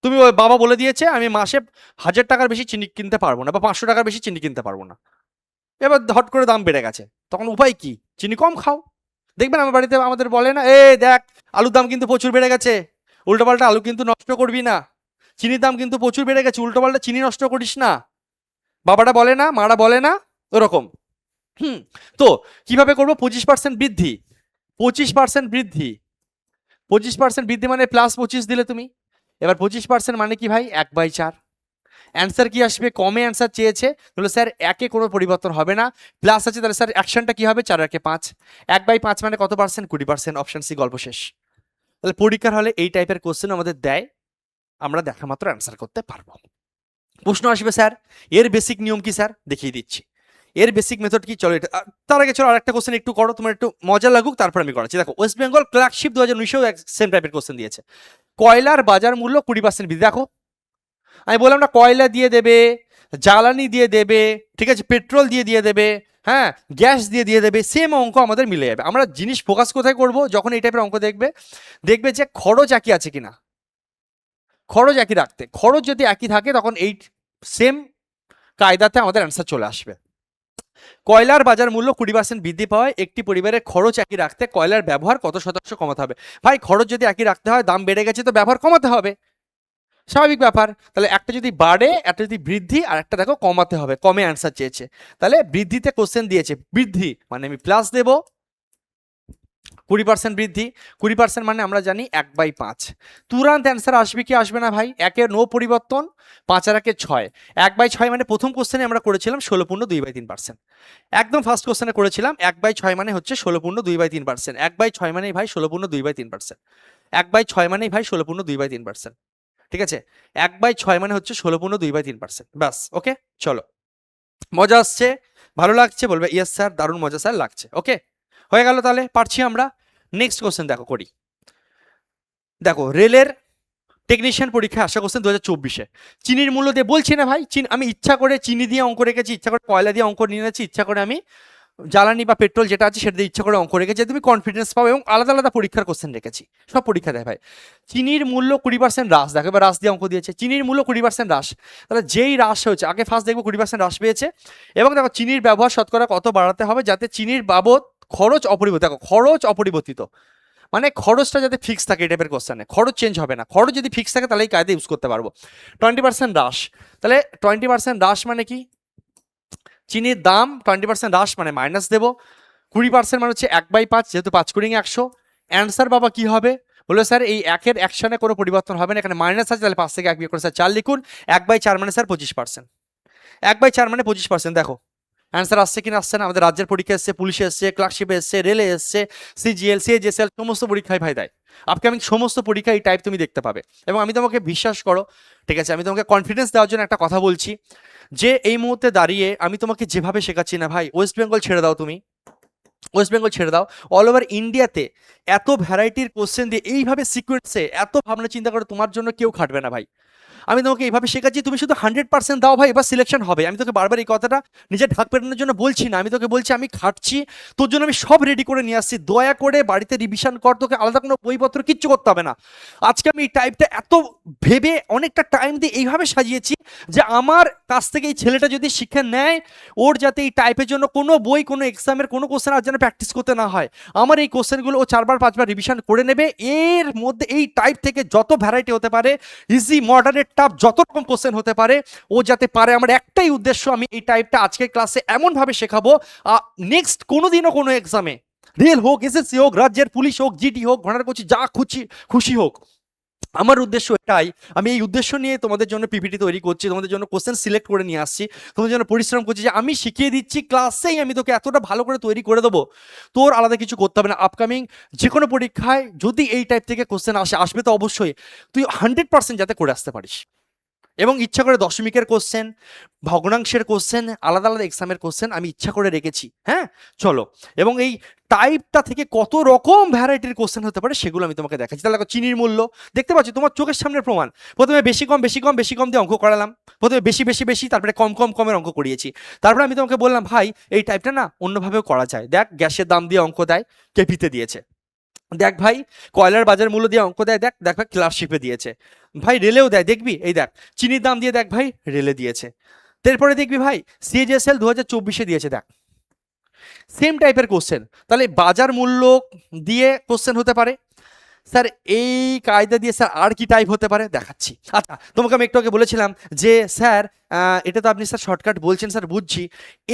তুমি ওই বাবা বলে দিয়েছে আমি মাসে 1000 টাকার বেশি চিনি কিনতে পারবো না, বা 500 টাকার বেশি চিনি কিনতে পারবো না, এবার হট করে দাম বেড়ে গেছে, তখন উপায় কি? চিনি কম খাও। দেখবেন আমার বাড়িতে আমাদের বলে না, দেখ আলুর দাম কিন্তু প্রচুর বেড়ে গেছে, উল্টোপাল্টা আলু কিন্তু নষ্ট করবি না, চিনির দাম কিন্তু প্রচুর বেড়ে গেছে, উল্টোপাল্টা চিনি নষ্ট করিস না। বাবারা বলে না, মারা বলে না, ওরকম। তো কিভাবে করবো? 25% বৃদ্ধি, 25% বৃদ্ধি, 25% বৃদ্ধি মানে +25 দিলে তুমি। এবার 25% মানে কি ভাই? 1/4। অ্যান্সার কি আসবে? কমে অ্যান্সার চেয়েছে, তাহলে স্যার একে কোনো পরিবর্তন হবে না, প্লাস আছে, তাহলে স্যার অ্যাকশনটা কি হবে? 4 একে 5, 1/5 মানে কত পার্সেন্ট? 20%। অপশন সি, গল্প শেষ। তাহলে পরীক্ষার হলে এই টাইপের কোশ্চেন আমাদের দেয়, আমরা দেখা মাত্র অ্যান্সার করতে পারবো। প্রশ্ন আসবে স্যার এর বেসিক নিয়ম কি স্যার? দেখিয়ে দিচ্ছি এর বেসিক মেথড কি। চলো এটা তার আগে চলো আরেকটা কোশ্চেন একটু করো, তোমার একটু মজা লাগুক, তারপর আমি করাচ্ছি। দেখো, ওয়েস্ট বেঙ্গল ক্লার্কশিপ 2019-এও সেম টাইপের কোশ্চেন দিয়েছে। কয়লার বাজার মূল্য 20% বৃদ্ধি। দেখো আমি বললাম না, কয়লা দিয়ে দেবে, জ্বালানি দিয়ে দেবে, ঠিক আছে, পেট্রোল দিয়ে দেবে, হ্যাঁ, গ্যাস দিয়ে দেবে, সেম অঙ্ক আমাদের মিলে যাবে। আমরা জিনিস ফোকাস কোথায় করব? যখন এই টাইপের অঙ্ক দেখবে, দেখবে যে খরচ একই আছে কিনা, খরচ একই রাখতে, খরচ যদি একই থাকে তখন এই সেম কায়দাতে আমাদের অ্যান্সার চলে আসবে। কয়লার বাজার মূল্য 20% বৃদ্ধি পাওয়ায় একটি পরিবারের খরচ একই রাখতে কয়লার ব্যবহার কত শতাংশ কমাতে হবে? ভাই খরচ যদি একই রাখতে হয়, দাম বেড়ে গেছে তো ব্যবহার কমাতে হবে, স্বাভাবিক ব্যাপার। তাহলে একটা যদি বাড়ে, একটা যদি বৃদ্ধি, আর একটা দেখো কমাতে হবে, কমে অ্যান্সার চেয়েছে, তাহলে বৃদ্ধিতে কোশ্চেন দিয়েছে, বৃদ্ধি মানে আমি প্লাস দেব, 20% বৃদ্ধি, 20% মানে আমরা জানি 1/5। তুরান্ত অ্যান্সার আসবে কি আসবে না ভাই? একের নো পরিবর্তন, 5 আর 1 6, 1/6 মানে প্রথম কোশ্চেনে আমরা করেছিলাম 16.2/3%। একদম ফার্স্ট কোশ্চেনে করেছিলাম 1/6 মানে হচ্ছে 16.2/3%। 1/6 মানেই ভাই 16.2/3%। 1/6 মানেই ভাই 16.2/3%। ঠিক আছে, 1/6 মানে হচ্ছে 16.2/3%। ব্যাস, ওকে। চলো, মজা আসছে, ভালো লাগছে? বলবে ইয়েস স্যার, দারুণ মজা স্যার লাগছে। ওকে, হয়ে গেল, তাহলে পারছি আমরা। নেক্সট কোশ্চেন দেখো করি। দেখো, রেলের টেকনিশিয়ান পরীক্ষায় আসা কোশ্চেন 2024-এ। চিনির মূল্য দিয়ে বলছি না ভাই, আমি ইচ্ছা করে চিনি দিয়ে অঙ্ক রেখেছি, ইচ্ছা করে কয়লা দিয়ে অঙ্ক নিয়ে নিয়েছি, ইচ্ছা করে আমি জ্বালানি বা পেট্রোল যেটা আছে সেটা দিয়ে ইচ্ছা করে অঙ্ক রেখেছি, তুমি কনফিডেন্স পাও, এবং আলাদা আলাদা পরীক্ষার কোশ্চেন রেখেছি, সব পরীক্ষা দেয় ভাই। চিনির মূল্য 20% হ্রাস, দেখো এবার হ্রাস দিয়ে অঙ্ক দিয়েছে, চিনির মূল্য 20% হ্রাস, তাহলে যেই হ্রাস হয়েছে আগে ফার্স্ট দেখবো 20% হ্রাস পেয়েছে, এবং দেখো চিনির ব্যবহার শতকরা কত বাড়াতে হবে যাতে চিনির বাবদ খরচ অপরিবর্তিত, দেখো খরচ অপরিবর্তিত মানে খরচটা যাতে ফিক্স থাকে, এই টাইপের কোশ্চেনে খরচ চেঞ্জ হবে না, খরচ যদি ফিক্স থাকে তাহলে এই কায়দা ইউজ করতে পারবো। 20% হ্রাস, তাহলে 20% হ্রাস মানে কি? চিনির দাম 20% হ্রাস মানে মাইনাস দেবো, 20% মানে হচ্ছে 1/5, যেহেতু 5 কুড়ি 100। অ্যান্সার বাবা কি হবে? বললো স্যার এই একের অ্যাকশনে কোনো পরিবর্তন হবে না, এখানে মাইনাস আছে, তাহলে 5 থেকে 1 বিয়োগ করে স্যার 4 লিখুন। 1/4 মানে স্যার 25%। 1/4 মানে 25%। দেখো অ্যান্সার আসছে কিনা আসছে না? আমাদের রাজ্যের পরীক্ষা এসছে, পুলিশে এসছে, ক্লার্কশিপে এসছে, রেলে এসছে, সিজিএল, সিএজএসএল, সমস্ত পরীক্ষায় ভাই দেয়। আপকামিং সমস্ত পরীক্ষা এই টাইপ তুমি দেখতে পাবে, এবং আমি তোমাকে বিশ্বাস করো, ঠিক আছে, আমি তোমাকে কনফিডেন্স দেওয়ার জন্য একটা কথা বলছি, যে এই মুহূর্তে দাঁড়িয়ে আমি তোমাকে যেভাবে শেখাচ্ছি না ভাই, ওয়েস্ট বেঙ্গল ছেড়ে দাও, তুমি ওয়েস্ট বেঙ্গল ছেড়ে দাও, অল ওভার ইন্ডিয়াতে এত ভ্যারাইটির কোশ্চেন দিয়ে এইভাবে সিকোয়েন্সে এত ভাবনা চিন্তা করে তোমার জন্য কেউ খাটবে না ভাই। আমি তোমাকে এইভাবে শেখাচ্ছি, তুমি শুধু 100% দাও ভাই, এবার সিলেকশন হবে। আমি তোকে বারবার এই কথাটা নিজের ঢাক পেটানোর জন্য বলছি না, আমি তোকে বলছি আমি খাটছি তোর জন্য, আমি সব রেডি করে নিয়ে আসছি, দয়া করে বাড়িতে রিভিশন কর, তোকে আলাদা কোনো বইপত্র কিচ্ছু করতে হবে না। আজকে আমি এই টাইপটা এত ভেবে অনেকটা টাইম দিয়ে এইভাবে সাজিয়েছি যে আমার কাছ থেকে এই ছেলেটা যদি শিক্ষা নেয়, ওর যাতে এই টাইপের জন্য কোনো বই, কোনো এক্সামের কোনো কোশ্চেন আর যেন প্র্যাকটিস করতে না হয়। আমার এই কোশ্চেনগুলো ও 4বার 5বার রিভিশন করে নেবে, এর মধ্যে এই টাইপ থেকে যত ভ্যারাইটি হতে পারে, ইজি, মডারেট, টাফ, যত রকম কোশ্চেন হতে পারে ও যাতে পারে। আমার একটাই উদ্দেশ্য, আমি এই টাইপটা আজকের ক্লাসে এমনভাবে শেখাবো, নেক্সট কোনোদিনও কোনো এক্সামে, রেল হোক, এসএসসি হোক, রাজ্যের পুলিশ হোক, জিডি হোক, ঘোড়ার কচি, যা খুশি হোক, আমার উদ্দেশ্য এটাই। আমি এই উদ্দেশ্য নিয়ে তোমাদের জন্য পিপিটি তৈরি করছি, তোমাদের জন্য কোশ্চেন সিলেক্ট করে নিয়ে আসছি, তোমাদের জন্য পরিশ্রম করছি, যে আমি শিখিয়ে দিচ্ছি ক্লাসেই, আমি তোকে এতটা ভালো করে তৈরি করে দেবো, তোর আলাদা কিছু করতে হবে না। আপকামিং যে কোনো পরীক্ষায় যদি এই টাইপ থেকে কোশ্চেন আসবে তো অবশ্যই তুই 100% যাতে করে আসতে পারিস। এবং ইচ্ছা করে দশমিকের কোশ্চেন, ভগ্নাংশের কোশ্চেন, আলাদা আলাদা এক্সামের কোশ্চেন আমি ইচ্ছা করে রেখেছি। হ্যাঁ, চলো, এবং এই টাইপটা থেকে কত রকম ভ্যারাইটির কোশ্চেন হতে পারে সেগুলো আমি তোমাকে দেখাচ্ছি। তাহলে চিনির মূল্য দেখতে পাচ্ছি, তোমার চোখের সামনে প্রমাণ। প্রথমে বেশি কম বেশি কম বেশি কম দিয়ে অঙ্ক করালাম, প্রথমে বেশি বেশি বেশি, তারপরে কম কম কমের অঙ্ক করিয়েছি, তারপরে আমি তোমাকে বললাম ভাই এই টাইপটা না অন্যভাবেও করা যায়। দেখ গ্যাসের দাম দিয়ে অঙ্ক দেয়, কেপিতে দিয়েছে, দেখ ভাই কয়লার বাজার মূল্য দিয়ে অঙ্ক দেয়, দেখ দেখ ভাই ক্লার্কশিপে দিয়েছে, ভাই রেলেও দেয়, দেখবি এই দেখ চিনির দাম দিয়ে দেখ ভাই রেলে দিয়েছে, তারপরে দেখবি ভাই সিএজএসএল 2024-এ দিয়েছে, দেখ সেম টাইপের কোশ্চেন। তাহলে বাজার মূল্য দিয়ে কোশ্চেন হতে পারে, স্যার এই কায়দা দিয়ে স্যার আর কি টাইপ হতে পারে দেখাচ্ছি। আচ্ছা, তোমাকে আমি একটু আগে বলেছিলাম যে স্যার এটা তো আপনি স্যার শর্টকাট বলছেন স্যার, বুঝছি।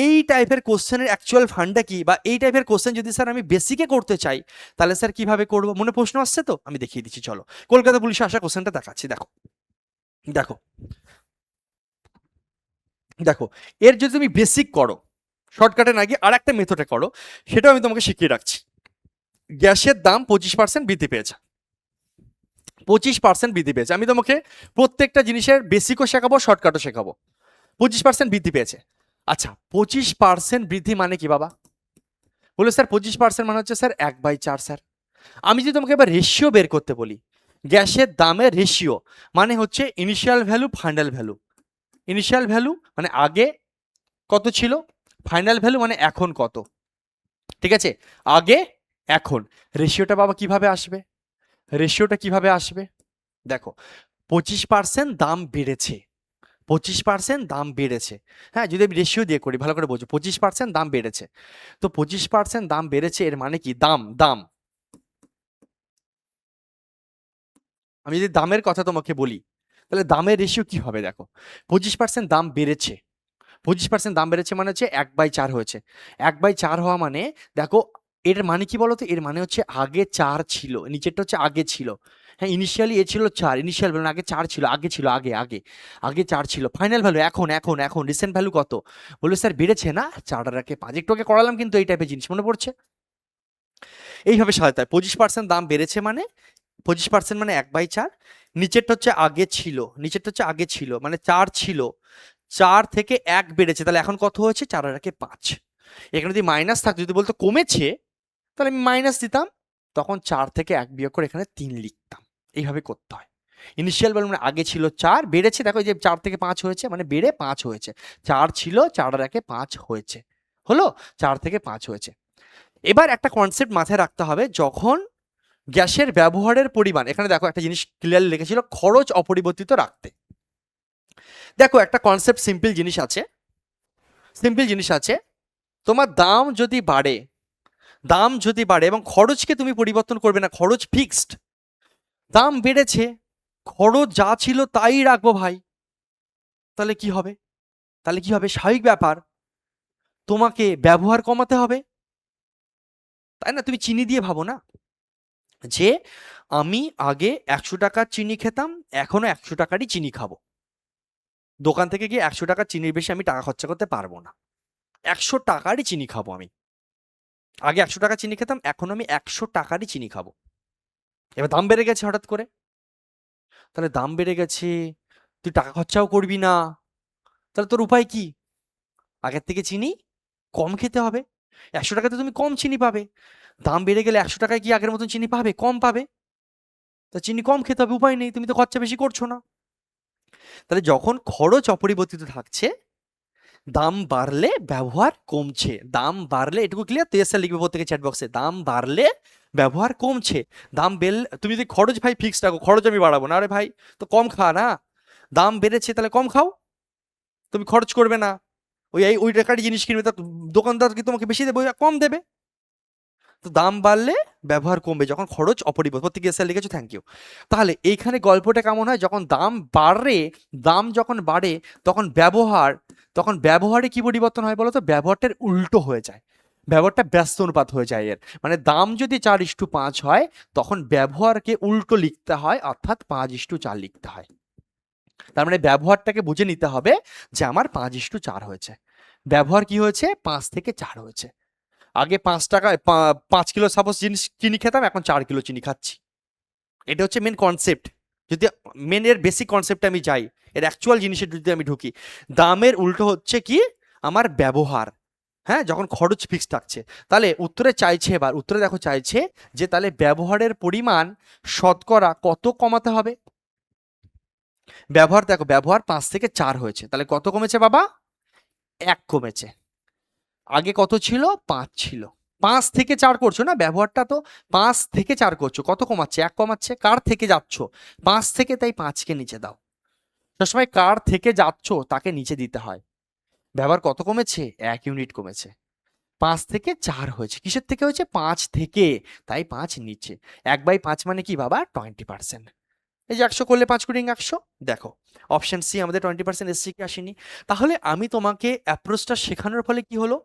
এই টাইপের কোশ্চেনের অ্যাকচুয়াল ফান্ডটা কি, বা এই টাইপের কোশ্চেন যদি স্যার আমি বেসিকে করতে চাই তাহলে স্যার কিভাবে করব? মনে প্রশ্ন আসছে তো, আমি দেখিয়ে দিচ্ছি, চলো কলকাতা পুলিশে আসা কোশ্চেনটা দেখাচ্ছি। দেখো দেখো দেখো, এর যদি তুমি বেসিক করো, শর্টকাটে না গিয়ে আর একটা মেথডে করো, সেটাও আমি তোমাকে শিখিয়ে রাখছি। গ্যাসের দাম 25% বৃদ্ধি পেয়েছে, 25% বৃদ্ধি পেয়েছে। আমি তোমাকে প্রত্যেকটা জিনিসের বেসিকও শেখাবো, শর্টকাটও শেখাবো। 25% বৃদ্ধি পেয়েছে। আচ্ছা, 25% বৃদ্ধি মানে কি বাবা? বলে স্যার 25% মানে হচ্ছে স্যার 1/4 স্যার। আমি যদি তোমাকে এবার রেশিও বের করতে বলি, গ্যাসের দামের রেশিও মানে হচ্ছে initial value final value. Initial value মানে আগে কত ছিল, ফাইনাল ভ্যালু মানে এখন কত, ঠিক আছে? আগে এখন। রেশিওটা বাবা কিভাবে আসবে? রেশিওটা কিভাবে আসবে? দেখো, 25% দাম বেড়েছে, 25% দাম বেড়েছে। হ্যাঁ, যদি আমি রেশিও দিয়ে করি, ভালো করে বোঝো, 25% দাম বেড়েছে। তো 25% দাম বেড়েছে এর মানে কি? দাম দাম আমি যদি দামের কথা তোমাকে বলি তাহলে দামের রেশিও কি হবে? দেখো, 25% দাম বেড়েছে, 25% দাম বেড়েছে মানে হচ্ছে 1/4 হয়েছে। 1/4 হওয়া মানে দেখো, এর মানে কি বলতো? এর মানে হচ্ছে আগে 4 ছিল, নিচেরটা হচ্ছে আগে ছিল। হ্যাঁ, ইনিশিয়ালি এ ছিল 4, ইনিশিয়াল ভ্যালু আগে 4 ছিল, আগে ছিল, আগে আগে আগে 4 ছিল। ফাইনাল ভ্যালু এখন এখন এখন রিসেন্ট ভ্যালু কত? বললো স্যার বেড়েছে না, 4 আর একে 5। একটু আগে করালাম কিন্তু এই টাইপের জিনিস, মনে পড়ছে? এইভাবে সাজাতে হয়। 25% দাম বেড়েছে মানে 25% মানে 1/4। নিচেরটা হচ্ছে আগে ছিল, নিচেরটা হচ্ছে আগে ছিল মানে 4 ছিল, 4 থেকে 1 বেড়েছে, তাহলে এখন কত হয়েছে? 4 আর একে 5। এখানে যদি মাইনাস থাকতো, যদি বলতো কমেছে, তাহলে আমি মাইনাস দিতাম, তখন 4 থেকে 1 বিয়োগ করে এখানে 3 লিখতাম। এইভাবে করতে হয়। ইনিশিয়াল ভ্যালু মানে আগে ছিল 4, বেড়েছে, দেখো এই যে 4 থেকে 5 হয়েছে মানে বেড়ে 5 হয়েছে। 4 ছিল, 4 আর একে 5 হয়েছে, হলো 4 থেকে 5 হয়েছে। এবার একটা কনসেপ্ট মাথায় রাখতে হবে, যখন গ্যাসের ব্যবহারের পরিমাণ, এখানে দেখো একটা জিনিস ক্লিয়ারলি লিখেছিল, খরচ অপরিবর্তিত রাখতে। দেখো একটা কনসেপ্ট, সিম্পল জিনিস আছে, সিম্পল জিনিস আছে, তোমার দাম যদি বাড়ে, দাম যদি বাড়ে এবং খরচকে তুমি পরিবর্তন করবে না, খরচ ফিক্সড, দাম বেড়েছে, খরচ যা ছিল তাই রাখবো ভাই, তাহলে কি হবে? তাহলে কি হবে? স্বাভাবিক ব্যাপার, তোমাকে ব্যবহার কমাতে হবে, তাই না? তুমি চিনি দিয়ে ভাবো না, যে আমি আগে 100 টাকার চিনি খেতাম, এখনো 100 টাকারই চিনি খাবো, দোকান থেকে গিয়ে 100 টাকার চিনির বেশি আমি টাকা খরচা করতে পারবো না, 100 টাকারই চিনি খাবো আমি। আগে 100 টাকা চিনি খেতাম, এখন আমি 100 টাকারই চিনি খাবো। এবার দাম বেড়ে গেছে হঠাৎ করে, তাহলে দাম বেড়ে গেছে, তুই টাকা খরচাও করবি না, তাহলে তোর উপায় কি? আগের থেকে চিনি কম খেতে হবে। 100 টাকাতে তুমি কম চিনি পাবে, দাম বেড়ে গেলে 100 টাকায় কি আগের মতন চিনি পাবে? কম পাবে। তা চিনি কম খেতে হবে, উপায় নেই, তুমি তো খরচা বেশি করছো না। তাহলে যখন খরচ অপরিবর্তিত থাকছে, দাম বাড়লে ব্যবহার কমছে, দাম বাড়লে, এটুকু ক্লিয়ার? তো এসে লিখবে প্রত্যেকে চ্যাট বক্সে, দাম বাড়লে ব্যবহার কমছে। দাম বেড়লে, তুমি যদি খরচ ভাই ফিক্স রাখো, খরচ আমি বাড়াবো না, আরে ভাই তো কম খা না, দাম বেড়েছে তাহলে কম খাও, তুমি খরচ করবে না, ওই টাকারই জিনিস কিনবে, তা দোকানদার কি তোমাকে বেশি দেবে? কম দেবে। তো দাম বাড়লে ব্যবহার কমবে, যখন খরচ অপরিবর্তিত। প্রত্যেকে এসে লিখেছো, থ্যাংক ইউ। তাহলে এইখানে গল্পটা কেমন হয়? যখন দাম বাড়ে, দাম যখন বাড়ে, তখন ব্যবহার, তখন ব্যবহারে কি পরিবর্তন হয় বলো তো? ব্যবহারটার উল্টো হয়ে যায়, ব্যবহারটা ব্যস্ত অনুপাত হয়ে যায়। এর মানে দাম যদি 4:5 হয়, তখন ব্যবহারকে উল্টো লিখতে হয়, অর্থাৎ 5:4 লিখতে হয়। তার মানে ব্যবহারটাকে বুঝে নিতে হবে যে আমার 5:4 হয়েছে, ব্যবহার কি হয়েছে? 5 থেকে 4 হয়েছে। আগে 5 টাকায় 5 কিলো সাপোজ জিনিস চিনি খেতাম, এখন 4 কিলো চিনি খাচ্ছি। এটা হচ্ছে মেন কনসেপ্ট। যদি মেন এর বেসিক কনসেপ্টে আমি যাই, এর অ্যাকচুয়াল জিনিসের যদি আমি ঢুকি, দামের উল্টো হচ্ছে কি? আমার ব্যবহার। হ্যাঁ, যখন খরচ ফিক্স থাকছে, তাহলে উত্তরে চাইছে, এবার উত্তরে দেখো চাইছে যে তাহলে ব্যবহারের পরিমাণ শতকরা কত কমাতে হবে? ব্যবহার, দেখো ব্যবহার 5 থেকে 4 হয়েছে, তাহলে কত কমেছে বাবা? 1 কমেছে। আগে কত ছিল? 5 ছিল। 5 থেকে 4 করছো না ব্যবহারটা, তো 5 থেকে 4 করছো, কত কমাচ্ছে? 1 কমাচ্ছে। কার থেকে যাচ্ছ? 5 থেকে, তাই 5 কে নিচে দাও। সবসময় কার থেকে যাচ্ছ তাকে নিচে দিতে হয়। ব্যবহার কত কমেছে? 1 ইউনিট কমেছে। 5 থেকে 4 হয়েছে, কিসের থেকে হয়েছে? 5 থেকে, তাই 5 নিচে। 1/5 মানে কি বাবা? 20%। এই যে 100 করলে 5 কুড়ি 100, দেখো অপশন সি আমাদের 20% এসছে কি আসেনি? তাহলে আমি তোমাকে অ্যাপ্রোচটা শেখানোর ফলে কি হলো?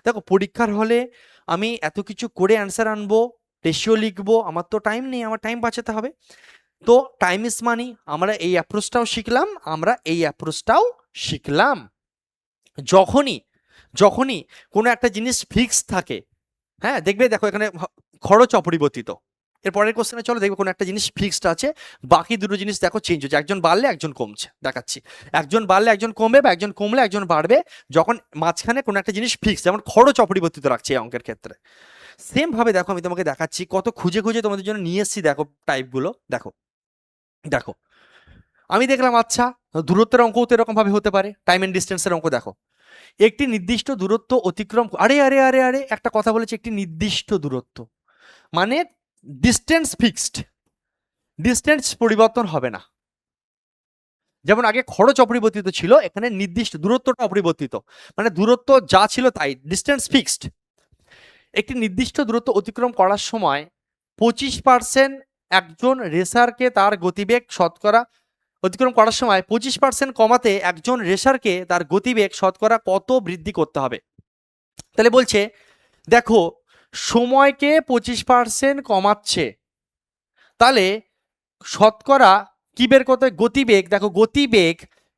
দেখো পরীক্ষার হলে আমি এত কিছু করে অ্যান্সার আনবো, রেশিও লিখবো, আমার তো টাইম নেই, আমার টাইম বাঁচাতে হবে। তো টাইম ইজ মানি, আমরা এই অ্যাপ্রোচটাও শিখলাম। যখনই যখনই কোনো একটা জিনিস ফিক্স থাকে, হ্যাঁ দেখবে, দেখো এখানে খরচ অপরিবর্তিত। এর পরের কোশ্চেনে চলো, দেখবে কোনো একটা জিনিস ফিক্সড আছে, বাকি দুটো জিনিস দেখো চেঞ্জ হচ্ছে, একজন বাড়লে একজন কমছে। দেখাচ্ছি, একজন বাড়লে একজন কমবে, বা একজন কমলে একজন বাড়বে, যখন মাঝখানে কোনো একটা জিনিস ফিক্স, যেমন খরচ অপরিবর্তিত রাখছে এই অঙ্কের ক্ষেত্রে। সেম ভাবে দেখো আমি তোমাকে দেখাচ্ছি, কত খুঁজে খুঁজে তোমাদের জন্য নিয়ে এসেছি, দেখো টাইপগুলো দেখো। দেখো আমি দেখলাম, আচ্ছা দূরত্বের অঙ্কও তো এরকম ভাবে হতে পারে, টাইম এন্ড ডিস্টেন্সের অঙ্ক। দেখো একটি নির্দিষ্ট দূরত্ব অতিক্রম, আরে আরে আরে আরে একটা কথা বলেছে, একটি নির্দিষ্ট দূরত্ব মানে ডিস্টেন্স ফিক্সড, ডিস্টেন্স পরিবর্তন হবে না। যেমন আগে খরচ অপরিবর্তিত ছিল, এখানে নির্দিষ্ট দূরত্বটা অপরিবর্তিত, মানে দূরত্ব যা ছিল তাই, ডিস্টেন্স ফিক্সড। একটি নির্দিষ্ট দূরত্ব অতিক্রম করার সময় 25% একজন রেসারকে তার গতিবেগ শতকরা অতিক্রম করার সময় 25% কমাতে একজন রেসারকে তার গতিবেগ শতকরা কত বৃদ্ধি করতে হবে? তাহলে বলছে দেখো সময়কে 25% কমাচ্ছে, তাহলে শতকরা কি বের করতে হবে? গতিবেগ। দেখো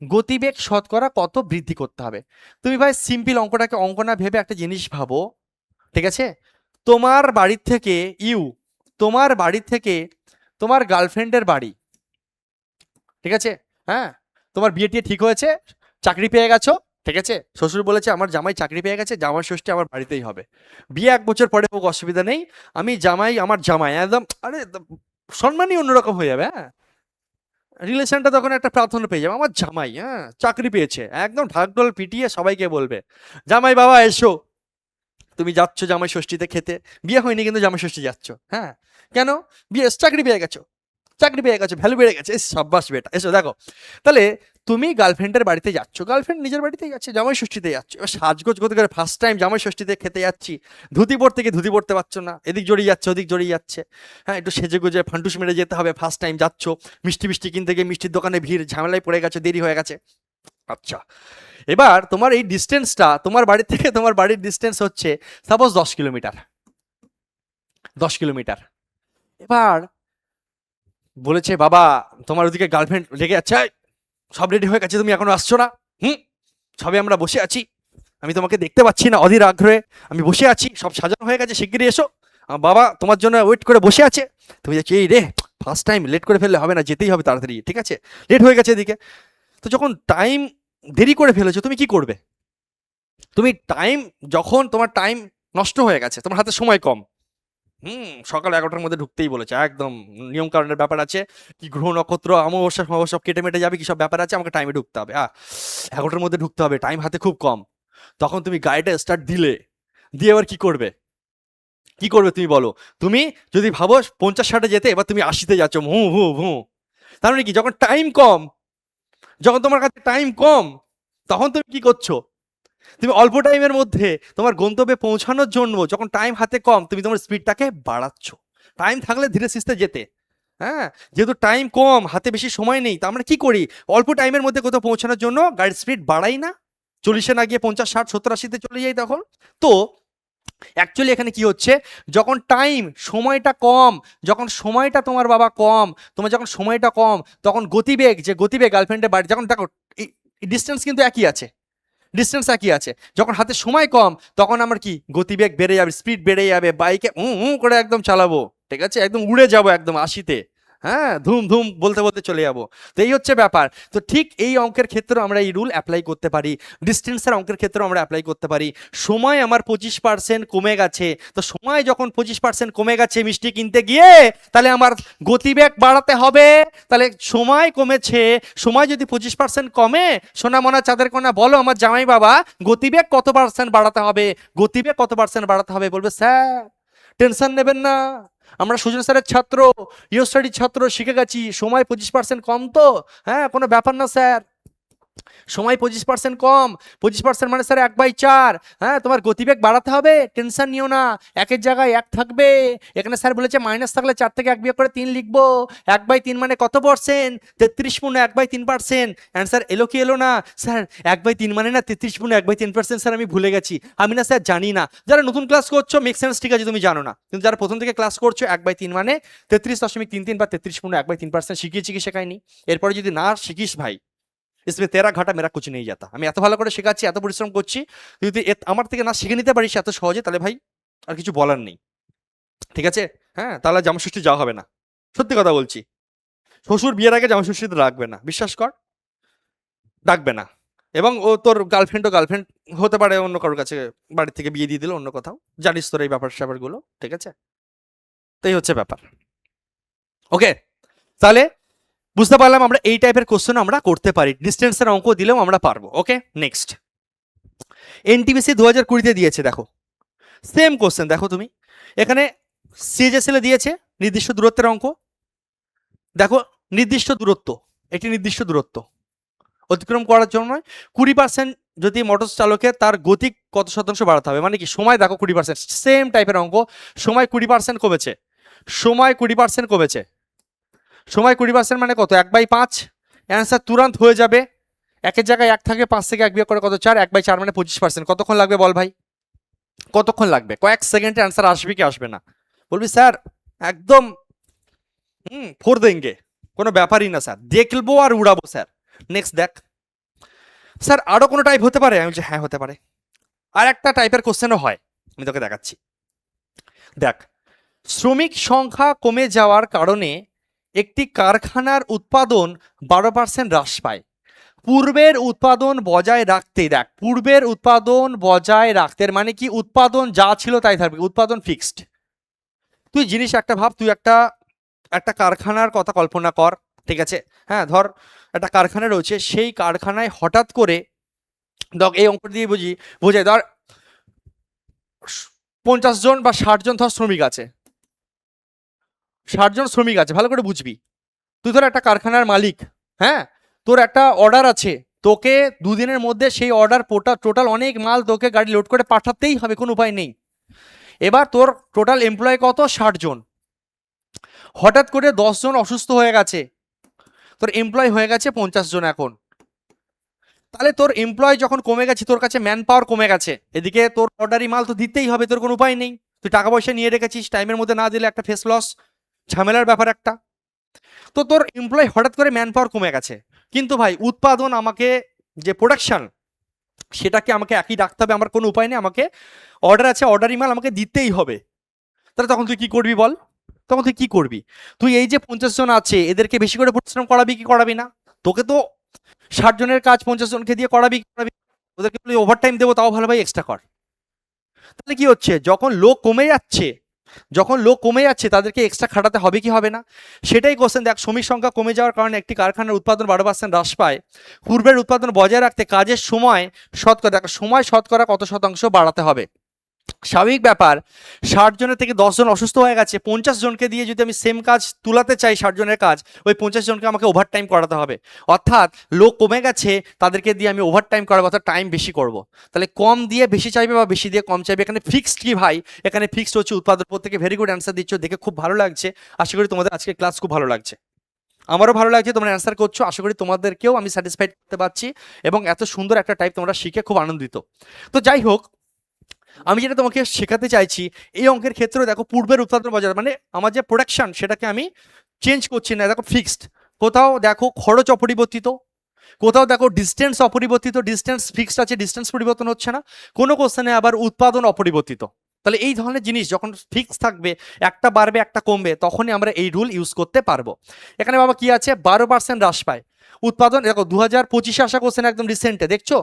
গতিবেগ শতকরা কত বৃদ্ধি করতে হবে? তুমি ভাই সিম্পল অঙ্কটাকে অঙ্ক না ভেবে একটা জিনিস ভাবো, ঠিক আছে? তোমার বাড়ির থেকে তোমার বাড়ির থেকে তোমার গার্লফ্রেন্ডের বাড়ি, ঠিক আছে? হ্যাঁ, তোমার বিয়ে টিয়ে ঠিক হয়েছে, চাকরি পেয়ে গেছো, ঠিক আছে? শ্বশুর বলেছে আমার জামাই চাকরি পেয়ে গেছে, জামাই ষষ্ঠী আমার বাড়িতেই হবে। বিয়ে 1 বছর পরে হোক, অসুবিধা নেই, আমি আমার জামাই একদম, আরে সম্মানই অন্যরকম হয়ে যাবে। হ্যাঁ, রিলেশনটা তখন একটা প্রাধান্য পেয়ে যাবে, আমার জামাই হ্যাঁ চাকরি পেয়েছে, একদম ঢাকঢোল পিটিয়ে সবাইকে বলবে, জামাই বাবা এসো। তুমি যাচ্ছ জামাই ষষ্ঠীতে খেতে, বিয়ে হয়নি কিন্তু জামাই ষষ্ঠী যাচ্ছ। হ্যাঁ, কেন? চাকরি পেয়ে গেছো, ভ্যালু বেড়ে গেছে, সাব্বাস বেটা, এসো। দেখো তাহলে তুমি গার্লফ্রেন্ডের বাড়িতে যাচ্ছ, গার্লফ্রেন্ড নিজের বাড়িতেই যাচ্ছে, জামাই ষষ্ঠীতে যাচ্ছে, এবার সাজগোজ করতে করে ফার্স্ট টাইম জামাই ষষ্ঠীতে খেতে যাচ্ছি, ধুতি পরতে পারছো না, এদিক জড়িয়ে যাচ্ছে ওদিক জড়িয়ে যাচ্ছে। হ্যাঁ, একটু সেজে গুজে ফান্টুস মেরে যেতে হবে, ফার্স্ট টাইম যাচ্ছ, মিষ্টি কিনতে গিয়ে মিষ্টির দোকানে ভিড়, ঝামেলায় পড়ে গেছে, দেরি হয়ে গেছে। আচ্ছা, এবার তোমার এই ডিস্টেন্সটা, তোমার বাড়ি থেকে তোমার বাড়ির ডিস্টেন্স হচ্ছে সাপোজ 10 কিলোমিটার। 10 কিলোমিটার। এবার বলেছে বাবা, তোমার ওদিকে গার্লফ্রেন্ড রেগে যাচ্ছে, "এই, সব রেডি হয়ে গেছে, তুমি এখনো আসছো না? সবে আমরা বসে আছি, আমি তোমাকে দেখতে পাচ্ছি না, অধীর আগ্রহে আমি বসে আছি, সব সাজানো হয়ে গেছে, শিগগিরই এসো, আমার বাবা তোমার জন্য ওয়েট করে বসে আছে।" তুমি যাচ্ছি, এই রে ফার্স্ট টাইম, লেট করে ফেললে হবে না, যেতেই হবে তাড়াতাড়ি, ঠিক আছে? লেট হয়ে গেছে এদিকে। তো যখন টাইম দেরি করে ফেলেছো, তুমি কি করবে? তুমি টাইম, যখন তোমার টাইম নষ্ট হয়ে গেছে, তোমার হাতে সময় কম, সকাল 11টার মধ্যে ঢুকতেই বলেছে, একদম নিয়ম কারণের ব্যাপার আছে, কি গ্রহ নক্ষত্র অমাবস্যা সব কেটে মেটে যাবে, কি সব ব্যাপার আছে, আমাকে টাইমে ঢুকতে হবে, 11টার মধ্যে ঢুকতে হবে, টাইম হাতে খুব কম। তখন তুমি গাড়িটা স্টার্ট দিলে, দিয়ে এবার কি করবে তুমি বলো? তুমি যদি ভাবো 50-60-এ যেতে, এবার তুমি 80-তে যাচ্ছ, ভু ভু ভু। তার মানে কি, যখন তোমার কাছে টাইম কম, তখন তুমি কি করছো? তুমি অল্প টাইমের মধ্যে তোমার গন্তব্যে পৌঁছানোর জন্য, যখন টাইম হাতে কম, তুমি তোমার স্পিডটাকে বাড়াচ্ছ। টাইম থাকলে ধীরে সুস্থে যেতে, হ্যাঁ, যেহেতু টাইম কম, হাতে বেশি সময় নেই, তা আমরা কি করি? অল্প টাইমের মধ্যে কোথাও পৌঁছানোর জন্য গাড়ির স্পিড বাড়াই না, 40-এ না গিয়ে 50-60-70-80-তে চলে যাই তখন। তো অ্যাকচুয়ালি এখানে কি হচ্ছে, যখন সময়টা কম, যখন সময়টা তোমার বাবা কম, তোমার যখন সময়টা কম, তখন গতিবেগ গার্লফ্রেন্ডের বাড়ি, যখন দেখো ডিস্টেন্স কিন্তু একই আছে, যখন হাতে সময় কম, তখন আমার কি গতিবেগ বেড়ে যাবে, স্পিড বেড়ে যাবে, বাইকে করে একদম চালাবো, ঠিক আছে? একদম উড়ে যাবো একদম 80-তে, হ্যাঁ, ধুম ধুম বলতে বলতে চলে যাবো। তো এই হচ্ছে ব্যাপার। তো ঠিক এই অঙ্কের ক্ষেত্রে আমরা এই রুল অ্যাপ্লাই করতে পারি, ডিস্টেন্সের অঙ্কের ক্ষেত্রে আমরা অ্যাপ্লাই করতে পারি। সময় আমার 25% কমে গেছে, তো সময় যখন 25% কমে গেছে মিষ্টি কিনতে গিয়ে, তাহলে আমার গতিবেগ বাড়াতে হবে। তাহলে সময় কমেছে, সময় যদি 25% কমে, সোনামোনা চাঁদের কোনা বলো আমার জামাই বাবা, গতিবেগ কত পার্সেন্ট বাড়াতে হবে? বলবে স্যার টেনশন নেবেন না, আমরা সুজন স্যারের ছাত্র, ইও স্টাডির ছাত্র, শিখে গেছি, সময় 25% কম, তো হ্যাঁ কোনো ব্যাপার না স্যার, সময় 25% কম, 25% মানে স্যার 1/4। হ্যাঁ, তোমার গতিবেগ বাড়াতে হবে, টেনশন নিও না, একের জায়গায় 1 থাকবে। এখানে স্যার বলেছে মাইনাস থাকলে 4 থেকে 1 বিয়োগ করে 3 লিখবো। 1/3 মানে কত পার্সেন্ট? 33 পূর্ণ 1/3%। অ্যান্সার এলো কি এলো না? স্যার 1/3 মানে না 33 পূর্ণ 1/3%, স্যার আমি ভুলে গেছি, আমি না স্যার জানি না। যারা নতুন ক্লাস করছো মেক সেন্স, ঠিক আছে তুমি জানো না, কিন্তু যারা প্রথম থেকে ক্লাস করছো 1/3 মানে 33.33 বা 33 পূর্ণ 1/3% শিখিয়েছি কি শেখায়নি? এরপরে যদি না শিখিস ভাই, इसमें तेरा घाटा मेरा कुछ नहीं जाता। আমি এত ভালো করে শেখাচ্ছি, এত পরিশ্রম করছি, যদি আমার থেকে না শিখে নিতে পারিস এত সহজে, তাহলে ভাই আর কিছু বলার নেই, ঠিক আছে? হ্যাঁ, তাহলে জামাষষ্ঠী যাওয়া হবে না, সত্যি কথা বলছি। শ্বশুর বিয়ের আগে জামাষষ্ঠীতে রাখবে না, বিশ্বাস কর, ডাকবে না। এবং ও তোর গার্লফ্রেন্ড হতে পারে, অন্য কারোর কাছে বাড়ি থেকে বিয়ে দিয়ে দিল অন্য কোথাও, জানিস তোর এই ব্যাপার স্যাপারগুলো, ঠিক আছে? তাই হচ্ছে ব্যাপার। ওকে, তাহলে বুঝতে পারলাম আমরা এই টাইপের কোশ্চেন আমরা করতে পারি, ডিস্টেন্সের অঙ্ক দিলেও আমরা পারবো। ওকে, নেক্সট এনটিপিসি 2020-তে দিয়েছে, দেখো সেম কোশ্চেন, দেখো তুমি এখানে সিএইচএসএল দিয়েছে নির্দিষ্ট দূরত্বের অঙ্ক। দেখো নির্দিষ্ট দূরত্ব, একটি নির্দিষ্ট দূরত্ব অতিক্রম করার জন্য 20% যদি মোটর চালকের তার গতি কত শতাংশ বাড়াতে হবে, মানে কি সময় দেখো 20%, সেম টাইপের অঙ্ক। সময় 20% কমেছে, সময় 20% কমেছে, সময় 20% মানে কত? 1/5। অ্যান্সার তুরন্ত হয়ে যাবে, একের জায়গায় 1 থাকে, 5 থেকে 1 বিয়োগ করে কত? 4, 1/4 মানে 25%। কতক্ষণ লাগবে বল ভাই, কতক্ষণ লাগবে? কয়েক সেকেন্ডে অ্যান্সার আসবে কি আসবে না? বলবি স্যার একদম ফোর দেঙ্গে, কোনো ব্যাপারই না স্যার, দেখবো আর উড়াবো স্যার। নেক্সট দেখ, স্যার আরো কোনো টাইপ হতে পারে? আমি বলছি হ্যাঁ হতে পারে, আর একটা টাইপের কোশ্চেনও হয়, আমি তোকে দেখাচ্ছি। দেখ, শ্রমিক সংখ্যা কমে যাওয়ার কারণে একটি কারখানার উৎপাদন 12% হ্রাস পায়। পূর্বের উৎপাদন বজায় রাখতে, দেখ পূর্বের উৎপাদন বজায় রাখতে মানে কি? উৎপাদন যা ছিল তাই থাকবে, উৎপাদন ফিক্সড। তুই জিনিস একটা ভাব, তুই একটা একটা কারখানার কথা কল্পনা কর, ঠিক আছে? হ্যাঁ, ধর একটা কারখানা রয়েছে, সেই কারখানায় হঠাৎ করে দেখ, এই অঙ্ক দিয়ে বোঝায়, ধর 50 জন বা 60 জন ধর শ্রমিক আছে, 60 জন শ্রমিক আছে, ভালো করে বুঝবি। তুই ধর একটা কারখানার মালিক, হ্যাঁ, তোর একটা অর্ডার আছে, তোকে দুদিনের মধ্যে সেই অর্ডার টোটাল অনেক মাল তোকে গাড়ি লোড করে পাঠাতেই হবে, কোনো উপায় নেই। এবার তোর টোটাল এমপ্লয় কত? 60 জন। হঠাৎ করে 10 জন অসুস্থ হয়ে গেছে, তোর এমপ্লয় হয়ে গেছে 50 জন এখন। তাহলে তোর এমপ্লয় যখন কমে গেছে, তোর কাছে ম্যান পাওয়ার কমে গেছে, এদিকে তোর অর্ডারি মাল তো দিতেই হবে, তোর কোনো উপায় নেই। তুই টাকা পয়সা নিয়ে রেখেছিস, টাইমের মধ্যে না দিলে একটা ফেস লস, ঝামেলার ব্যাপার একটা। তো তোর এমপ্লয় হঠাৎ করে ম্যান পাওয়ার কমে গেছে, কিন্তু ভাই উৎপাদন আমাকে, যে প্রোডাকশন সেটাকে আমাকে একই রাখতে হবে, আমার কোনো উপায় নেই, আমাকে অর্ডার আছে, অর্ডারি মাল আমাকে দিতেই হবে। তাহলে তখন তুই কি করবি বল? তখন তুই কি করবি? তুই এই যে 50 জন আছে এদেরকে বেশি করে পরিশ্রম করাবি কি করাবি না? তোকে তো 60 জনের কাজ 50 জনকে দিয়ে করাবি কি করাবি? ওদেরকে তুই ওভার টাইম দেবো, তাও ভালো ভাই এক্সট্রা কর। তাহলে কি হচ্ছে, যখন লোক কমে যাচ্ছে, যখন লোক কমে যাচ্ছে তাদেরকে এক্সট্রা খাটাতে হবে কি হবে না? সেটাই কোশ্চেন। দেখ, শ্রমিক সংখ্যা কমে যাওয়ার কারণে একটি কারখানার উৎপাদন 12% হ্রাস পায়। পূর্বের উৎপাদন বজায় রাখতে কাজের সময় শতকরা, দেখ সময় শতকরা কত শতাংশ বাড়াতে হবে? স্বাভাবিক ব্যাপার, 60 জনের থেকে 10 জন অসুস্থ হয়ে গেছে, 50 জনকে দিয়ে যদি আমি সেম কাজ তুলাতে চাই, 60 জনের কাজ, ওই 50 জনকে আমাকে ওভার টাইম করাতে হবে। অর্থাৎ লোক কমে গেছে, তাদেরকে দিয়ে আমি ওভার টাইম করাবো, অর্থাৎ টাইম বেশি করব। তাহলে কম দিয়ে বেশি চাইবে বা বেশি দিয়ে কম চাইবে? এখানে ফিক্সড কি ভাই? এখানে ফিক্সড হচ্ছে উৎপাদন। প্রত্যেকে ভেরি গুড অ্যান্সার দিচ্ছ, দেখে খুব ভালো লাগছে। আশা করি তোমাদের আজকে ক্লাস খুব ভালো লাগছে, আমারও ভালো লাগছে, তোমরা অ্যান্সার করছো, আশা করি তোমাদেরকেও আমি স্যাটিসফাইড করতে পারছি, এবং এত সুন্দর একটা টাইপ তোমরা শিখে খুব আনন্দিত। তো যাই হোক, আমি যেটা তোমাকে শেখাতে চাইছি, এই অঙ্কের ক্ষেত্রে দেখো পূর্বের উৎপাদন বাজার মানে আমার যে প্রোডাকশন সেটাকে আমি চেঞ্জ করছি না, দেখো ফিক্সড। কোথাও দেখো খরচ অপরিবর্তিত, কোথাও দেখো ডিস্টেন্স অপরিবর্তিত, ডিস্টেন্স ফিক্সড আছে, ডিস্টেন্স পরিবর্তন হচ্ছে না। কোনো কোশ্চেনে আবার উৎপাদন অপরিবর্তিত। তাহলে এই ধরনের জিনিস যখন ফিক্স থাকবে, একটা বাড়বে একটা কমবে, তখনই আমরা এই রুল ইউজ করতে পারবো। এখানে বাবা কি আছে? 12% হ্রাস পায় উৎপাদন। দেখো 2025-এ আসা কোশ্চেন, একদম রিসেন্টে, দেখছো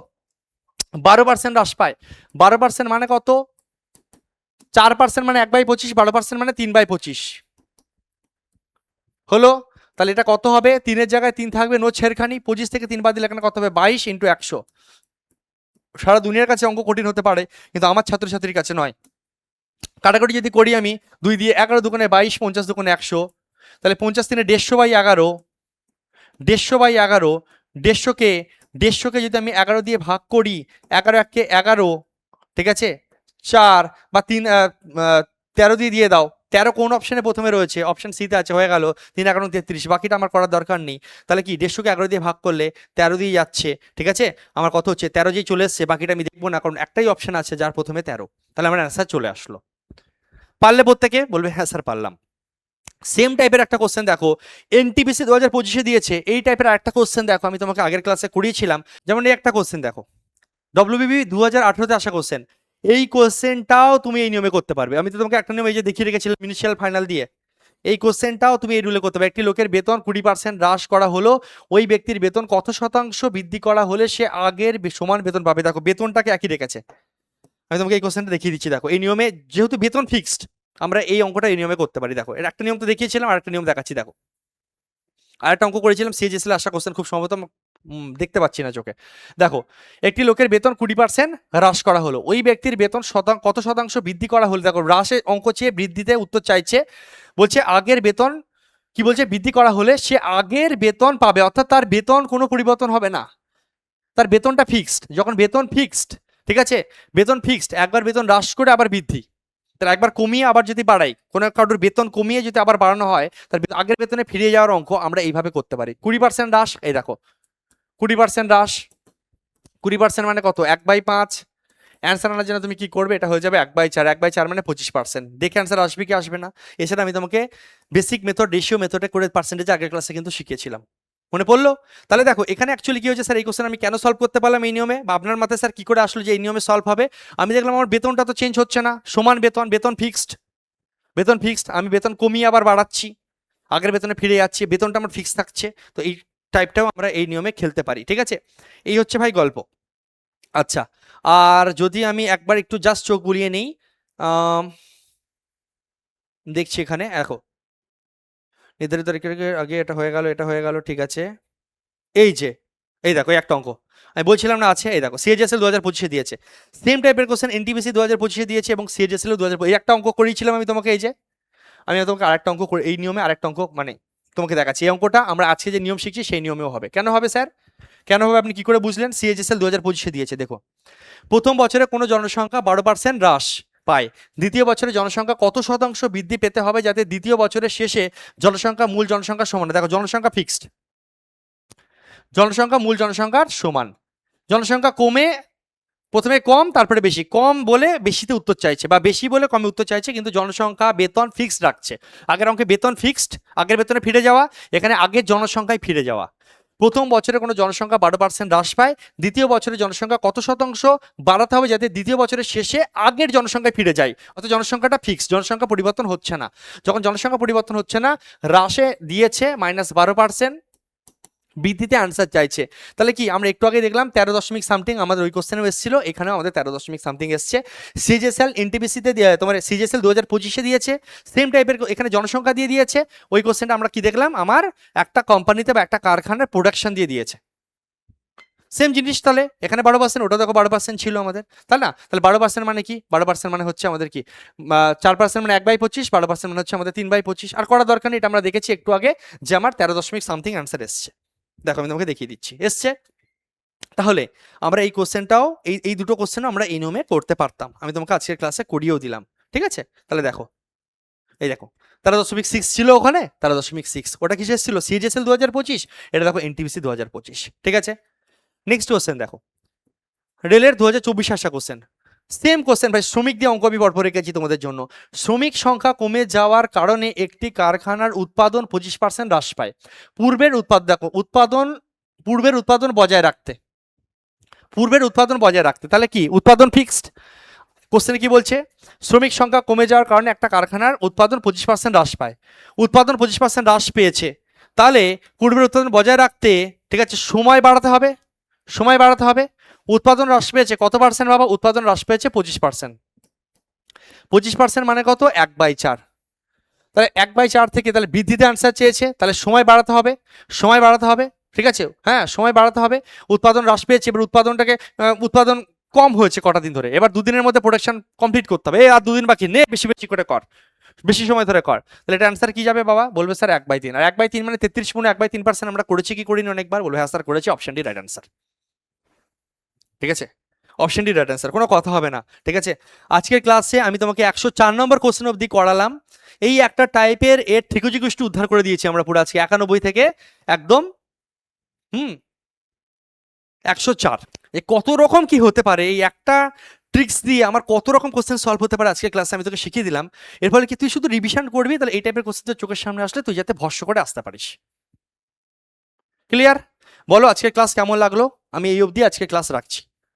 12% হ্রাস পায়। 12% মানে কত? 4% মানে 1/25, 12% মানে 3/25 হলো। তাহলে এটা কত হবে? 3-এর জায়গায় 3 থাকবে, নো ছেড়খানি। 25 থেকে 3 বাদ দিলে এখানে কত হবে? 22 × 100। সারা দুনিয়ার কাছে অঙ্ক কঠিন হতে পারে, কিন্তু আমার ছাত্রছাত্রীর কাছে নয়। কাটাকুটি যদি করি আমি, 2 দিয়ে 11 দুগুণে 22, 50 দুগুণে 100, তাহলে 50 × 3 150/11, 150/11, 150-কে 150কে যদি আমি 11 দিয়ে ভাগ করি, 11 একে 11, ঠিক আছে, 4 বা 3, 13 দিয়ে দাও। 13 কোন অপশনে প্রথমে রয়েছে? অপশন সিতে আছে, হয়ে গেল 3 11 33, বাকিটা আমার করার দরকার নেই। তাহলে কি 150কে 11 দিয়ে ভাগ করলে 13 দিয়ে যাচ্ছে, ঠিক আছে, আমার কত হচ্ছে 13 যেই চলে এসছে, বাকিটা আমি দেখবো না, কারণ একটাই অপশন আছে যার প্রথমে 13। তাহলে আমার অ্যান্সার চলে আসলো। পারলে প্রত্যেকে বলবে হ্যাঁ স্যার পারলাম। সেম টাইপের একটা কোশ্চেন দেখো, এনটিপিসি 2025-এ দিয়েছে, এই টাইপের একটা কোশ্চেন দেখো, আমি তোমাকে আগের ক্লাসে করিয়েছিলাম। যেমন এই একটা কোশ্চেন দেখো, ডব্লিউবিবি 2018-তে আসা কোশ্চেন। এই কোশ্চেনটাও তুমি এই নিয়মে করতে পারবে। আমি তো তোমাকে একটা নিয়ম এই যে দেখিয়ে রেখেছিলাম ইনিশিয়াল ফাইনাল দিয়ে, এই কোশ্চেনটাও তুমি এই রুলে করতে পারবে। একটি লোকের বেতন 20% হ্রাস করা হলো, ওই ব্যক্তির বেতন কত শতাংশ বৃদ্ধি করা হলে সে আগের সমান বেতন পাবে? দেখো বেতনটাকে একই রেখেছে, আমি তোমাকে এই কোশ্চেনটা দেখিয়ে দিচ্ছি। দেখো এই নিয়মে যেহেতু বেতন ফিক্সড, আমরা এই অঙ্কটা এই নিয়মে করতে পারি। দেখো এর একটা নিয়ম তো দেখিয়েছিলাম, আর একটা নিয়ম দেখাচ্ছি। দেখো আরেকটা অঙ্ক করেছিলাম সিএইচএসএল আসা কোশ্চেন, খুব সম্ভবত দেখতে পাচ্ছি না চোখে। দেখো একটি লোকের বেতন 20% হ্রাস করা হলো, ওই ব্যক্তির বেতন কত শতাংশ বৃদ্ধি করা হলো? দেখো হ্রাসের অঙ্ক চেয়ে বৃদ্ধিতে উত্তর চাইছে, বলছে আগের বেতন কি বলছে, বৃদ্ধি করা হলে সে আগের বেতন পাবে, অর্থাৎ তার বেতন কোনো পরিবর্তন হবে না, তার বেতনটা ফিক্সড। যখন বেতন ফিক্সড, ঠিক আছে, বেতন ফিক্সড, একবার বেতন হ্রাস করে আবার বৃদ্ধি, তার একবার কমিয়ে আবার যদি বাড়াই, কোনো কারোর বেতন কমিয়ে যদি আবার বাড়ানো হয়, তার আগের বেতনে ফিরে যাওয়ার অঙ্ক আমরা এইভাবে করতে পারি। 20% হ্রাস, এই দেখো 20% হ্রাস, 20% মানে কত? 1/5। অ্যান্সার আনার জন্য তুমি কি করবে? এটা হয়ে যাবে 1/4, 1/4 মানে 25%। দেখে অ্যান্সার আসবে কি আসবে না? এছাড়া আমি তোমাকে বেসিক মেথড, রেশিও মেথডে করে পার্সেন্টেজ আগের ক্লাসে কিন্তু শিখিয়েছিলাম, মনে পড়লো? তাহলে দেখো এখানে অ্যাকচুয়ালি কি হয়েছে স্যার, এই কোশ্চেন আমি কেন সলভ করতে পারলাম এই নিয়মে, বা আপনার মাথায় স্যার কি করে আসলো যে এই নিয়মে সলভ হবে? আমি দেখলাম আমার বেতনটা তো চেঞ্জ হচ্ছে না, সমান বেতন, বেতন ফিক্সড, বেতন ফিক্সড, আমি বেতন কমিয়ে আবার বাড়াচ্ছি, আগের বেতনে ফিরে যাচ্ছি, বেতনটা আমার ফিক্স থাকছে। তো এই টাইপটাও আমরা এই নিয়মে খেলতে পারি, ঠিক আছে? এই হচ্ছে ভাই গল্প। আচ্ছা, আর যদি আমি একবার একটু জাস্ট চোখ বুলিয়ে নেই, দেখছি এখানে দেখো নির্ধারিত তারিখের আগে এটা হয়ে গেল, এটা হয়ে গেল, ঠিক আছে। এই যে এই দেখো একটা অঙ্ক আমি বলছিলাম না আছে, এই দেখো সিএইচএসএল 2025-এ দিয়েছে, সেম টাইপের কোশ্চেন এনটিপিসি 2025-এ দিয়েছে, এবং সিএইচএসএল 2025, এই একটা অঙ্ক করিয়েছিলাম আমি তোমাকে। এই যে আমি তোমাকে আরেকটা অঙ্ক করে এই নিয়মে আরেকটা অঙ্ক মানে তোমাকে দেখাচ্ছি। এই অঙ্কটা আমরা আজকে যে নিয়ম শিখছি সেই নিয়মেও হবে। কেন হবে স্যার, কেন হবে আপনি কি করে বুঝলেন? সিএইচএসএল 2025-এ দিয়েছে, দেখো প্রথম বছরে কোনো জনসংখ্যা 12% হ্রাস পায়, দ্বিতীয় বছরে জনসংখ্যা কত শতাংশ বৃদ্ধি পেতে হবে যাতে দ্বিতীয় বছরের শেষে জনসংখ্যা মূল জনসংখ্যার সমান? দেখো জনসংখ্যা ফিক্সড, জনসংখ্যা মূল জনসংখ্যার সমান, জনসংখ্যা কমে প্রথমে কম তারপরে বেশি, কম বলে বেশিতে উত্তর চাইছে বা বেশি বলে কমে উত্তর চাইছে, কিন্তু জনসংখ্যা বেতন ফিক্সড রাখছে। আগের অঙ্কে বেতন ফিক্সড, আগের বেতনে ফিরে যাওয়া, এখানে আগের জনসংখ্যায় ফিরে যাওয়া। প্রথম বছরে কোনো জনসংখ্যা 12% হ্রাস পায়, দ্বিতীয় বছরে জনসংখ্যা কত শতাংশ বাড়াতে হবে যাতে দ্বিতীয় বছরের শেষে আগের জনসংখ্যায় ফিরে যায়, অর্থাৎ জনসংখ্যাটা ফিক্সড, জনসংখ্যা পরিবর্তন হচ্ছে না। যখন জনসংখ্যা পরিবর্তন হচ্ছে না, হ্রাসে দিয়েছে -12%, বৃদ্ধিতে আনসার চাইছে। তাহলে কি আমরা একটু আগে দেখলাম 13 দশমিক সামথিং আমাদের ওই কোশ্চেনেও এসেছিল, এখানেও আমাদের 13 দশমিক সামথিং এসছে। সিজিএসএল এনটিপিসিতে তোমার সিজিএসএল 2025-এ দিয়েছে, সেম টাইপের এখানে জনসংখ্যা দিয়ে দিয়েছে। ওই কোশ্চেনটা আমরা কি দেখলাম, আমার একটা কোম্পানিতে বা একটা কারখানার প্রোডাকশন দিয়ে দিয়েছে, সেম জিনিস। তাহলে এখানে 12%, ওটা দেখো 12% ছিল আমাদের, তাই না? তাহলে 12% মানে কি? 12% মানে হচ্ছে আমাদের কি 4% মানে 1/25, 12% মানে হচ্ছে আমাদের 3/25। আর করার দরকার নেই, এটা আমরা দেখেছি একটু আগে যে আমার 13 দশমিক সামথিং আনসার এসছে। দেখো আমি তোমাকে দেখিয়ে দিচ্ছি এসছে। তাহলে আমরা এই কোশ্চেনটাও এই দুটো কোশ্চেনও আমরা এই নিয়মে করতে পারতাম, আমি তোমাকে আজকের ক্লাসে করিয়েও দিলাম, ঠিক আছে? তাহলে দেখো এই দেখো 13.6 ছিল ওখানে, 13.6 ওটা কিসের ছিল? সিজিএসএল 2025, এটা দেখো এনটিপিসি 2025, ঠিক আছে? নেক্সট কোশ্চেন দেখো, রেলের 2024 আসা কোশ্চেন, সেম কোশ্চেন ভাই, শ্রমিক দিয়ে অঙ্ক আমি পরপর রেখেছি তোমাদের জন্য। শ্রমিক সংখ্যা কমে যাওয়ার কারণে একটি কারখানার উৎপাদন 25% হ্রাস পায়, পূর্বের উৎপাদন দেখো পূর্বের উৎপাদন বজায় রাখতে, পূর্বের উৎপাদন বজায় রাখতে, তাহলে কি উৎপাদন ফিক্সড? কোশ্চেনে কি বলছে? শ্রমিক সংখ্যা কমে যাওয়ার কারণে একটা কারখানার উৎপাদন 25% হ্রাস পায়, উৎপাদন 25% হ্রাস পেয়েছে, তাহলে পূর্বের উৎপাদন বজায় রাখতে, ঠিক আছে, সময় বাড়াতে হবে, সময় বাড়াতে হবে। উৎপাদন হ্রাস পেয়েছে কত পার্সেন্ট বাবা? উৎপাদন হ্রাস পেয়েছে 25%, 25% মানে কত? 1/4। তাহলে 1/4 থেকে তাহলে বৃদ্ধিতে আনসার চেয়েছে, তাহলে সময় বাড়াতে হবে, সময় বাড়াতে হবে, ঠিক আছে, হ্যাঁ সময় বাড়াতে হবে। উৎপাদন হ্রাস পেয়েছে, এবার উৎপাদনটাকে উৎপাদন কম হয়েছে কটা দিন ধরে, এবার দুদিনের মধ্যে প্রোডাকশন কমপ্লিট করতে হবে, আর দুদিন বাকি নে, বেশি বেশি করে কর, বেশি সময় ধরে কর। তাহলে এটা আনসার কি যাবে বাবা? বলবে স্যার 1/3, আর 1/3 মানে 33 গুণ 1/3% আমরা করেছি কি করিনি অনেকবার? বলবে হ্যাঁ স্যার করেছি, অপশন ডি রাইট আনসার। ঠিক আছে, অপশন ডি রাইট অ্যান্সার, কোনো কথা হবে না। ঠিক আছে, আজকের ক্লাসে আমি তোমাকে 104 নম্বর কোশ্চেন অবধি করালাম। এই একটা টাইপের এর ত্রিভুজ গোষ্ঠী উদ্ধার করে দিয়েছি আমরা পুরো আজকে 91 থেকে একদম 104। এ কত রকম কি হতে পারে, এই একটা ট্রিক্স দিয়ে আমার কত রকম কোশ্চেন সলভ হতে পারে আজকের ক্লাসে আমি তোকে শিখিয়ে দিলাম। এর ফলে কি তুই শুধু রিভিশন করবি, তাহলে এই টাইপের কোশ্চেন চোখের সামনে আসলে তুই যাতে ভস্য করে আসতে পারিস। ক্লিয়ার? বলো আজকের ক্লাস কেমন লাগলো? আমি এই অবধি আজকের ক্লাস রাখছি।